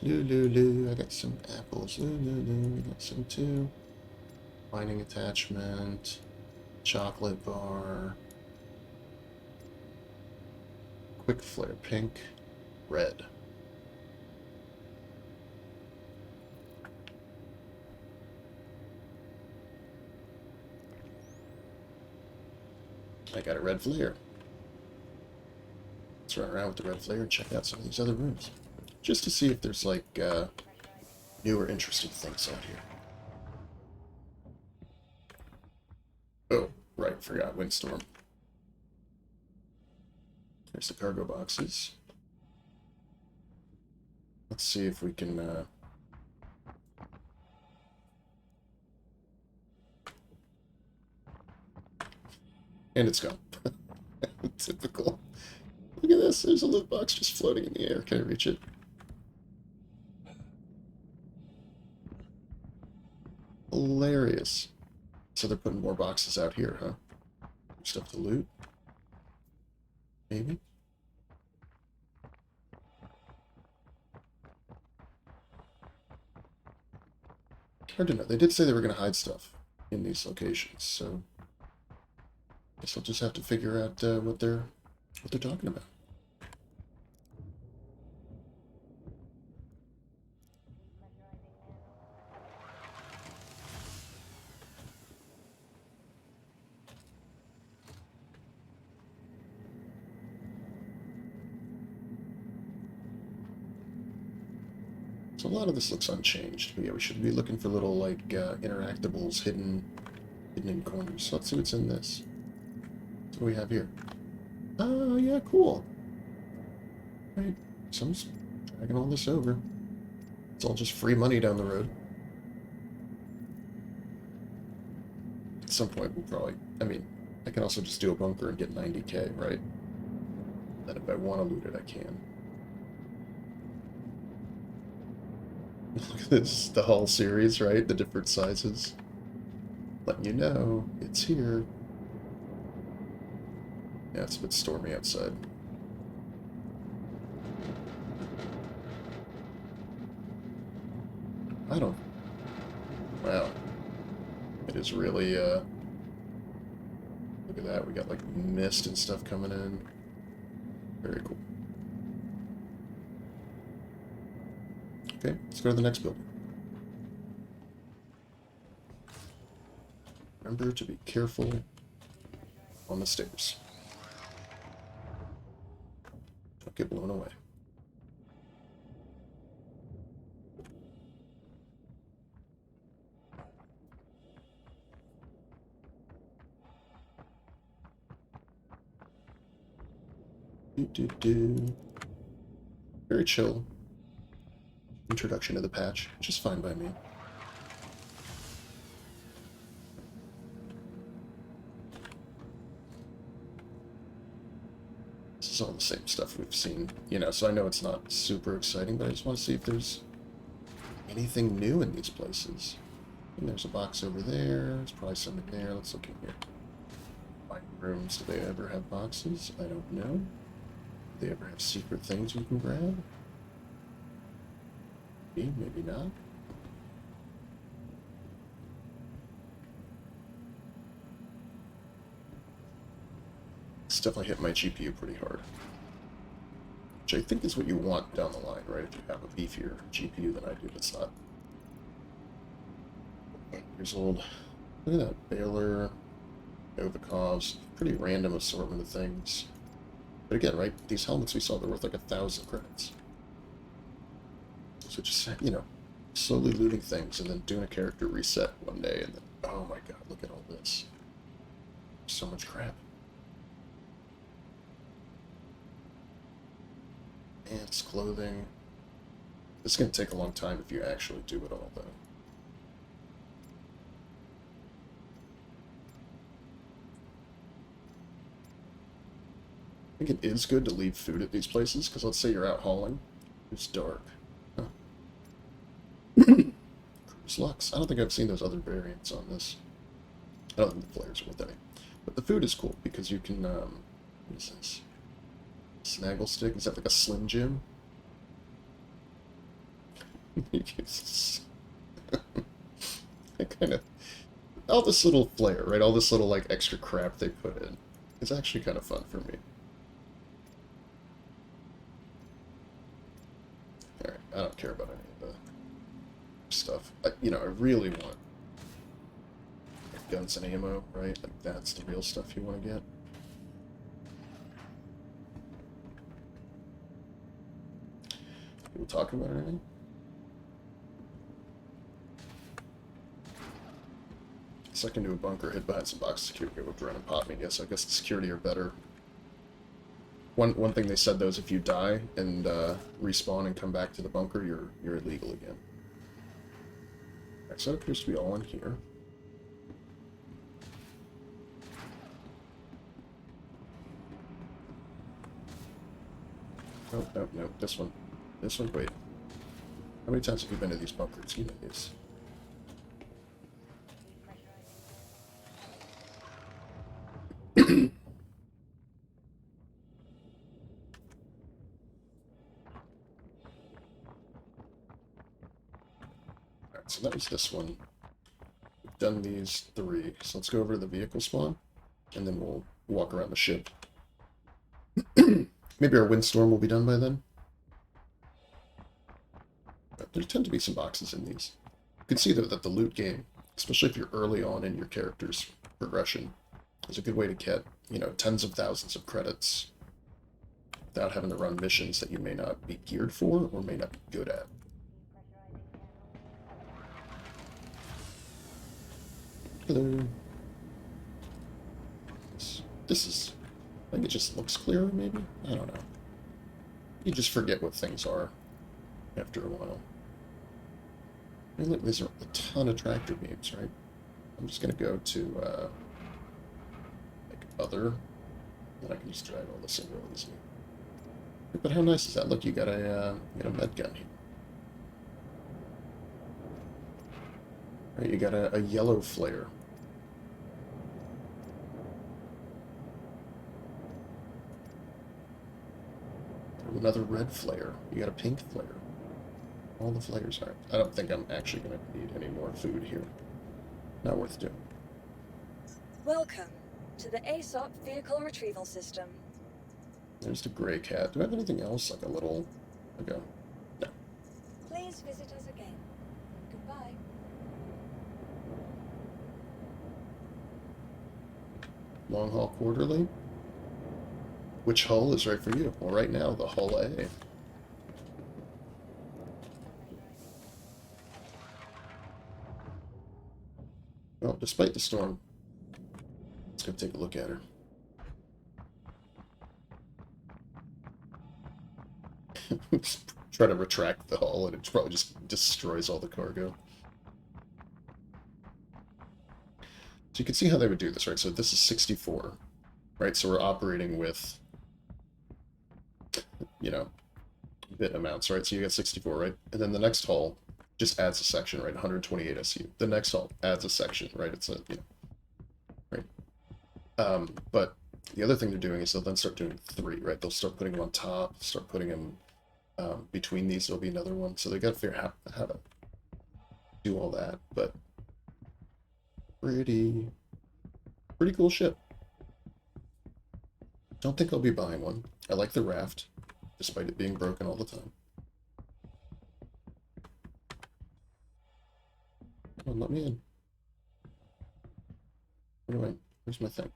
Loo, I got some apples. Loo, I got some too. Binding attachment. Chocolate bar. Quick flare pink. Red. I got a red flare. Let's run around with the red flare and check out some of these other rooms. Just to see if there's, like, new or interesting things out here. Oh, right, forgot Windstorm. There's the cargo boxes. Let's see if we can, and it's gone. Typical. Look at this, there's a loot box just floating in the air. Can I reach it? Hilarious. So they're putting more boxes out here, huh? Stuff to loot? Maybe? Hard to know. They did say they were going to hide stuff in these locations, so I guess I'll just have to figure out what they're talking about. So a lot of this looks unchanged, but yeah, we should be looking for little, like, interactables hidden in corners. So let's see what's in this. What do we have here? Oh, yeah, cool. Right, so I'm just dragging all this over. It's all just free money down the road. At some point, we'll probably... I mean, I can also just do a bunker and get 90k, right? Then if I want to loot it, I can. Look at this, the whole series, right? The different sizes. Letting you know, it's here. Yeah, it's a bit stormy outside. I don't... Wow. It is really, look at that, we got, like, mist and stuff coming in. Very cool. Okay, let's go to the next building. Remember to be careful on the stairs. Don't get blown away. Very chill introduction to the patch, which is fine by me. This is all the same stuff we've seen, you know, so I know it's not super exciting, but I just want to see if there's anything new in these places. And there's a box over there, there's probably some in there. Let's look in here. Mining rooms, do they ever have boxes? I don't know. Do they ever have secret things you can grab? Maybe, maybe not. It's definitely hit my GPU pretty hard. Which I think is what you want down the line, right? If you have a beefier GPU than I do, that's not 8 years old. Look at that. Baylor, Novikovs, pretty random assortment of things. But again, right, these helmets we saw, they're worth like 1,000 credits. So just, you know, slowly looting things and then doing a character reset one day and then, oh my god, look at all this. So much crap. Pants, clothing. This is going to take a long time if you actually do it all, though. I think it is good to leave food at these places, because let's say you're out hauling. It's dark. Huh. Cruise Lux. I don't think I've seen those other variants on this. I don't think the flares are worth any. But the food is cool, because you can, what is this? Snaggle stick? Is that like a Slim Jim? I kind of... all this little flair, right? All this little, like, extra crap they put in. It's actually kind of fun for me. Alright, I don't care about any of the stuff. You know, I really want guns and ammo, right? Like, that's the real stuff you want to get. People talking about anything? Second to a bunker, hid behind some box security, would run and pop me. Yes, I guess the security are better. One thing they said though is if you die and respawn and come back to the bunker, you're illegal again. Alright, so it appears to be all in here. Oh, no, no, this one. This one, wait. How many times have you been to these bunkers? You know these. Alright, so that was this one. We've done these 3. So let's go over to the vehicle spawn, and then we'll walk around the ship. Maybe our windstorm will be done by then. But there tend to be some boxes in these. You can see though that the loot game, especially if you're early on in your character's progression, is a good way to get, you know, tens of thousands of credits without having to run missions that you may not be geared for or may not be good at. Hello. This is... I think it just looks clearer, maybe? I don't know. You just forget what things are after a while. I mean, look, these are a ton of tractor beams, right? I'm just going to go to, like, other, and I can just drag all this in real easily. But how nice is that? Look, you got a med gun here. Right, you got a yellow flare. Another red flare. You got a pink flare. All the flares are. I don't think I'm actually going to need any more food here. Not worth doing. Welcome to the Aesop Vehicle Retrieval System. There's the gray cat. Do I have anything else? Like a little... like a... no. Please visit us again. Goodbye. Long haul quarterly? Which hull is right for you? Well, right now, the hull A. Well, despite the storm, let's go take a look at her. Try to retract the hull, and it probably just destroys all the cargo. So you can see how they would do this, right? So this is 64, right? So we're operating with, you know, bit amounts, right? So you get 64, right? And then the next hull just adds a section, right? 128 SU. The next hull adds a section, right? It's a, you know, right? But the other thing they're doing is they'll then start doing 3, right? They'll start putting them on top, start putting them between these. There'll be another one. So they got to figure out how to do all that. But pretty cool ship. Don't think I'll be buying one. I like the raft, despite it being broken all the time. Come on, let me in. Anyway, where's my thing?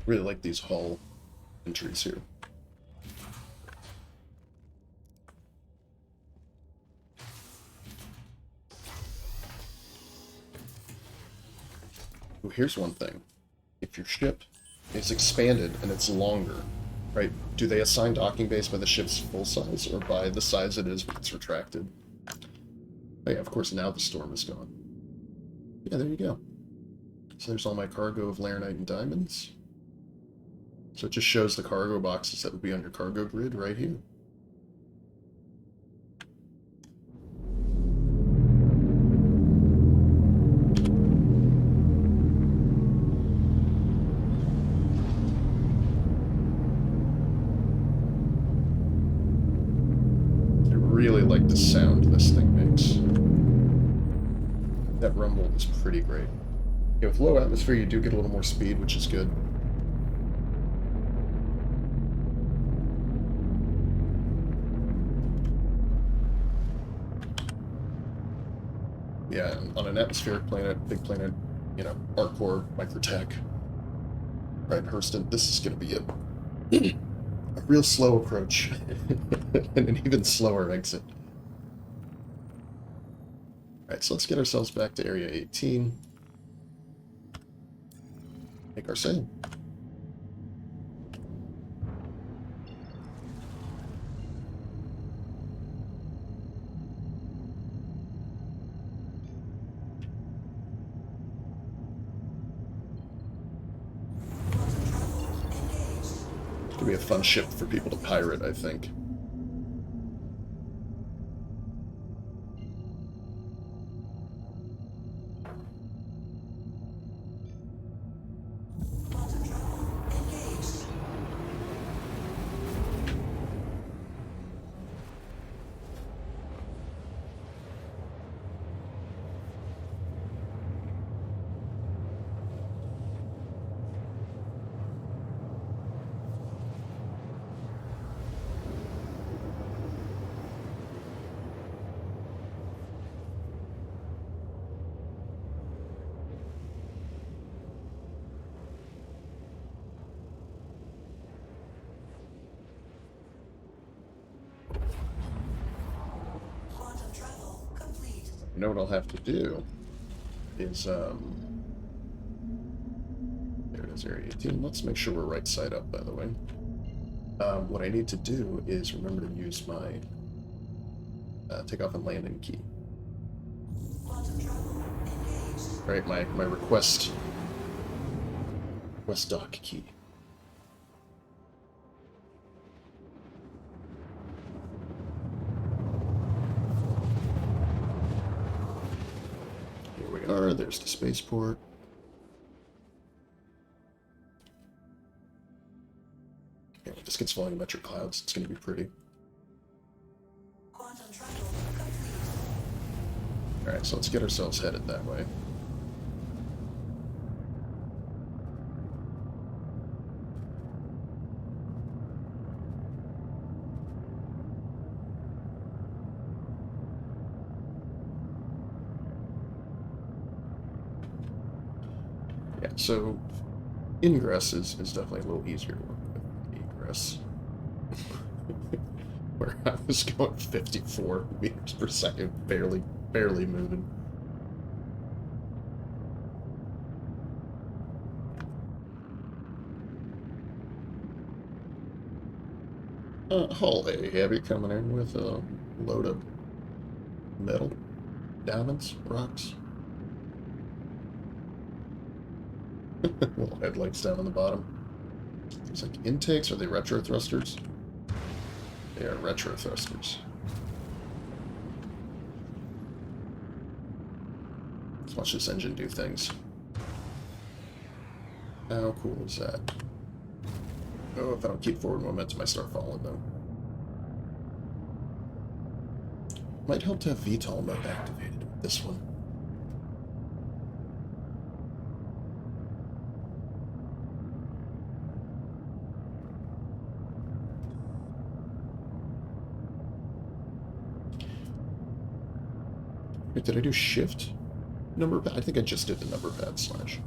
Really like these hull entries here. Oh, here's one thing. If your ship is expanded and it's longer, right, do they assign docking base by the ship's full size or by the size it is when it's retracted? Oh yeah, of course, now the storm is gone. Yeah, there you go. So there's all my cargo of laranite and diamonds. So it just shows the cargo boxes that would be on your cargo grid right here. I really like the sound this thing makes. That rumble is pretty great. Yeah, with low atmosphere you do get a little more speed, which is good. Yeah, on an atmospheric planet, big planet, you know, hardcore, microtech, right, Hurston, this is going to be a real slow approach, and an even slower exit. Alright, so let's get ourselves back to Area 18. Make our sail. It's gonna be a fun ship for people to pirate, I think. You know what I'll have to do is, there it is, Area 18. Let's make sure we're right side up, by the way. What I need to do is remember to use my takeoff and landing key. Right, my request dock key. There's the spaceport. Yeah, when this gets volumetric clouds, it's going to be pretty. Alright, so let's get ourselves headed that way. Yeah, so ingress is definitely a little easier to work with than egress. Where I was going 54 meters per second, barely moving. Hull A Heavy coming in with a load of metal, diamonds, rocks. Little headlights down on the bottom. There's like intakes. Are they retro thrusters? They are retro thrusters. Let's watch this engine do things. How cool is that? Oh, if I don't keep forward momentum, I start falling though. Might help to have VTOL mode activated with this one. Wait, did I do shift? Number pad? I think I just did the number pad slash.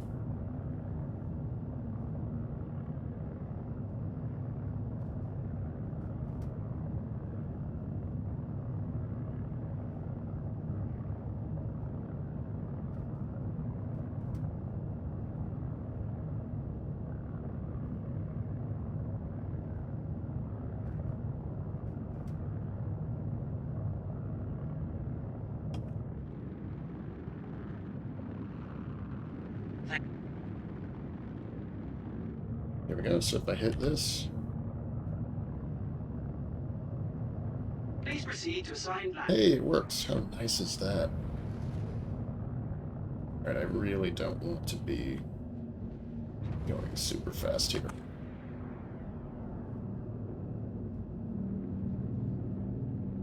Here we go, so if I hit this... Please proceed to assigned land. Hey, it works. How nice is that? Alright, I really don't want to be going super fast here.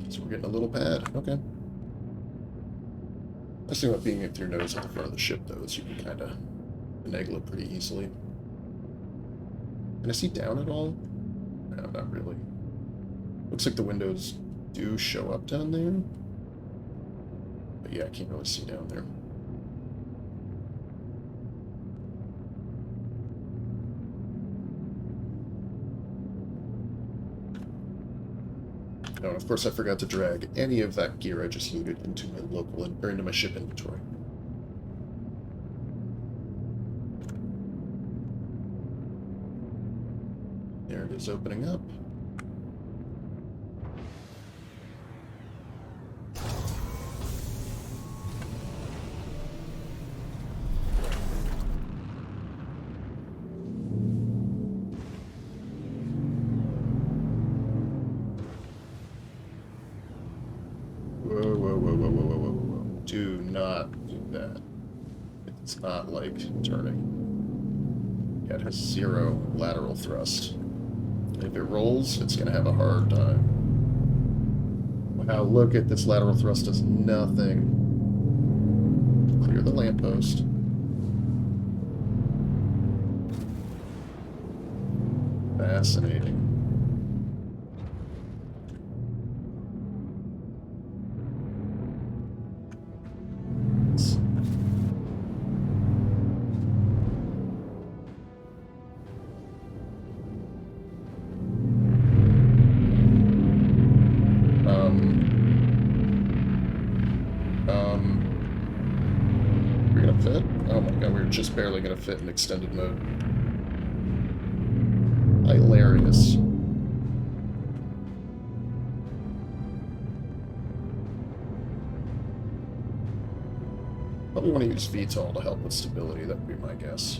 So we're getting a little pad. Okay. Nice thing about being with your nose at the front of the ship, though, is you can kind of finagle it pretty easily. Can I see down at all? No, not really. Looks like the windows do show up down there. But yeah, I can't really see down there. Oh, and of course I forgot to drag any of that gear I just looted into my local or into my ship inventory. There it is opening up. Whoa. Do not do that. It's not like turning. Yeah, it has 0 lateral thrust. If it rolls, it's going to have a hard time. Wow, look at this lateral thrust does nothing. Clear the lamppost. Fascinating. We're gonna fit? Oh my god, we were just barely gonna fit in extended mode. Hilarious. Probably want to use VTOL to help with stability, that would be my guess.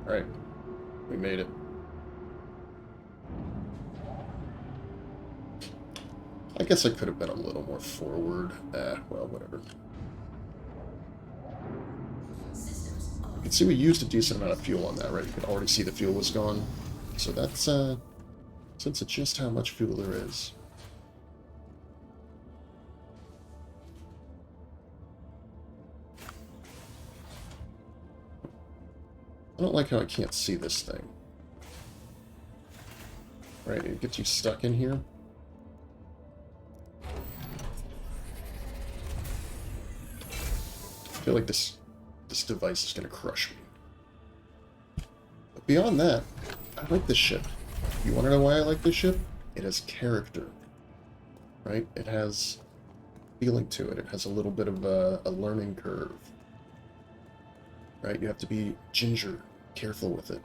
Alright, we made it. I guess I could have been a little more forward. Well, whatever. You can see we used a decent amount of fuel on that, right? You can already see the fuel was gone. So that's, since it's just how much fuel there is. I don't like how I can't see this thing. Right, it gets you stuck in here. I feel like this device is going to crush me. But beyond that, I like this ship. You want to know why I like this ship? It has character. Right? It has feeling to it. It has a little bit of a learning curve. Right? You have to be ginger careful with it.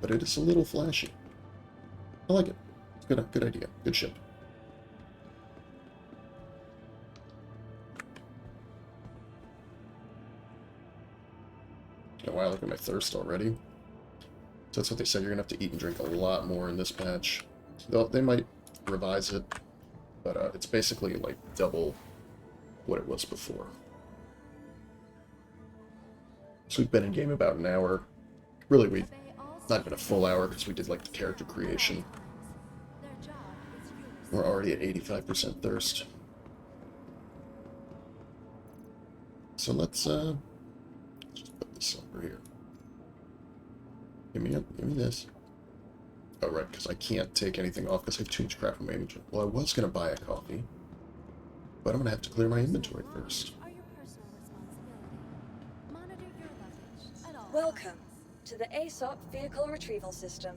But it is a little flashy. I like it. Good idea. Good ship. Oh, wow, look at my thirst already. So that's what they said. You're going to have to eat and drink a lot more in this patch. They might revise it, but it's basically like double what it was before. So we've been in game about an hour. Really, not even a full hour because we did like the character creation. We're already at 85% thirst. So let's just put this over here. Give me this. Oh, right, because I can't take anything off because I have too much crap in my inventory. Well, I was going to buy a coffee, but I'm going to have to clear my inventory first. Welcome to the Aesop Vehicle Retrieval System.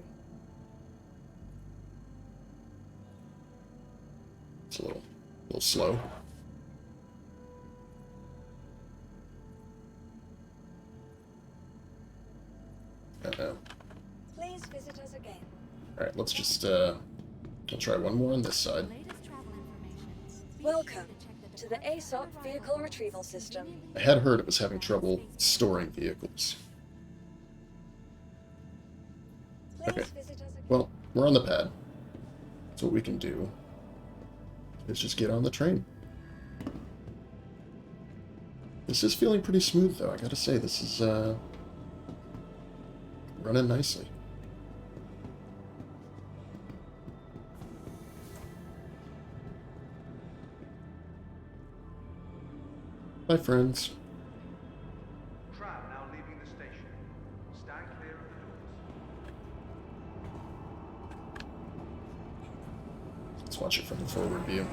It's a little slow. Uh-oh. Please visit us again. Alright, let's just, I'll try one more on this side. Welcome to the Aesop Vehicle Retrieval System. I had heard it was having trouble storing vehicles. Please Okay. visit us again. Well, we're on the pad. So what we can do is just get on the train. This is feeling pretty smooth, though. I gotta say, this is, running nicely. Bye, friends. Tram now leaving the station. Stand clear of the doors. Let's watch it from the forward view.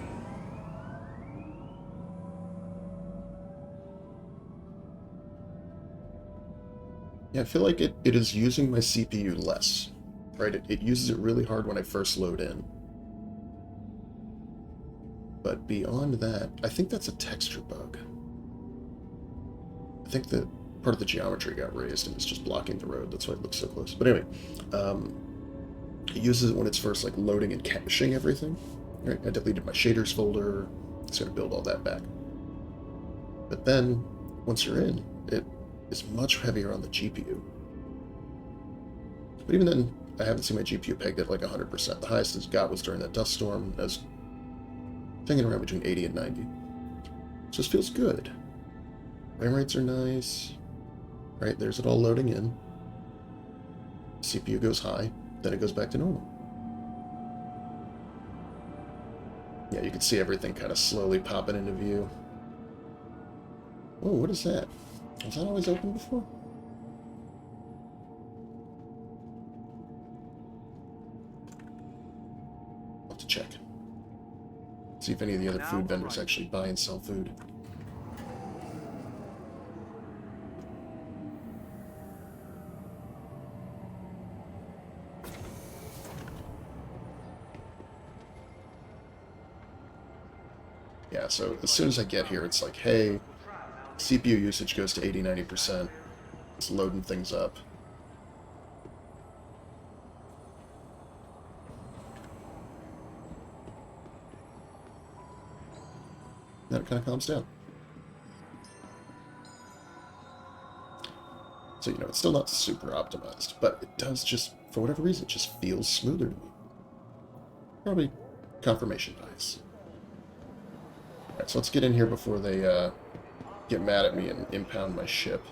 Yeah, I feel like it is using my CPU less, right? It uses it really hard when I first load in. But beyond that, I think that's a texture bug. I think that part of the geometry got raised and it's just blocking the road. That's why it looks so close. But anyway, it uses it when it's first like loading and caching everything. Right? I deleted my shaders folder. It's going to build all that back. But then, once you're in, it is much heavier on the GPU. But even then, I haven't seen my GPU pegged at like 100%. The highest it's got was during that dust storm. I was hanging around between 80 and 90. So this feels good. Frame rates are nice. Right, there's it all loading in. CPU goes high, then it goes back to normal. Yeah, you can see everything kind of slowly popping into view. Oh, what is that? Was that always open before? I'll have to check. See if any of the other food vendors actually buy and sell food. Yeah, so as soon as I get here, it's like, hey, CPU usage goes to 80-90%. It's loading things up. Then it kind of calms down. So, you know, it's still not super optimized, but it does just, for whatever reason, it just feels smoother to me. Probably confirmation bias. Alright, so let's get in here before they get mad at me and impound my ship.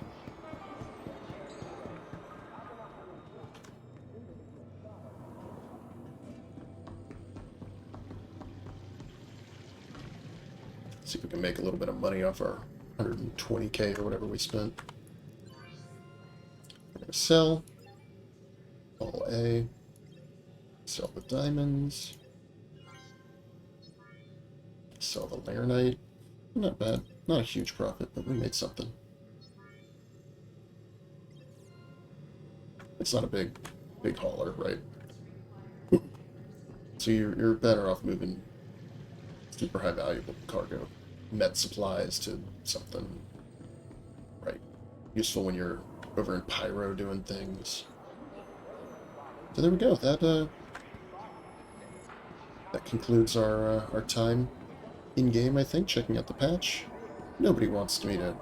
See if we can make a little bit of money off our 120k or whatever we spent. We're going to sell. All A. Sell the diamonds. Sell the Laranite. Not bad. Not a huge profit, but we made something. It's not a big hauler, right? So you're better off moving super high valuable cargo, met supplies to something, right? useful when you're over in Pyro doing things. So there we go. That concludes our time in game. I think checking out the patch. Nobody wants to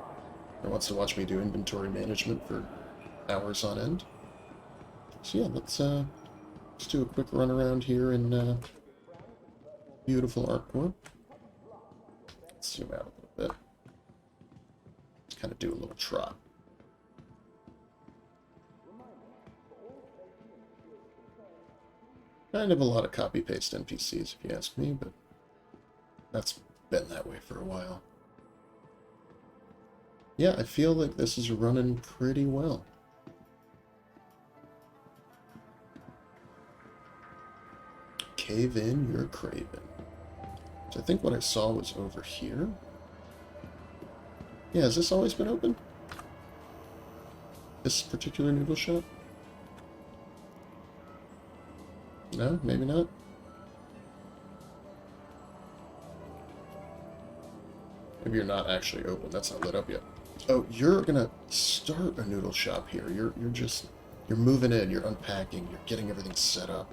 watch me do inventory management for hours on end. So yeah, let's do a quick run around here in beautiful ArcCorp. Let's zoom out a little bit. Let's kind of do a little trot. Kind of a lot of copy-paste NPCs, if you ask me, but that's been that way for a while. Yeah, I feel like this is running pretty well. Cave in, you're craving. So I think what I saw was over here. Yeah, has this always been open? This particular noodle shop? No, maybe not. Maybe you're not actually open. That's not lit up yet. Oh, you're gonna start a noodle shop here. You're moving in, you're unpacking, you're getting everything set up.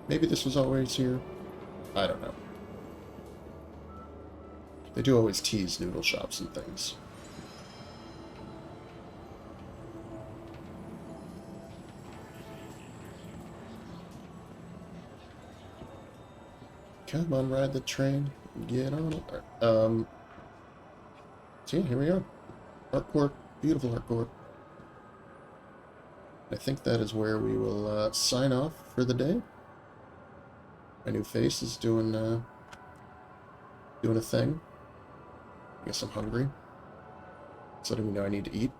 Maybe this was always here. I don't know. They do always tease noodle shops and things. Come on, ride the train. Get on it. So yeah, here we are. ArcCorp. Beautiful ArcCorp. I think that is where we will sign off for the day. My new face is doing a thing. I guess I'm hungry. It's letting me know I need to eat.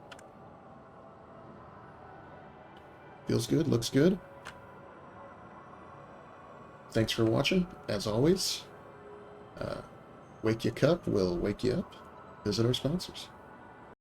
Feels good, looks good. Thanks for watching, as always. Wake Your Cup will wake you up. Visit our sponsors.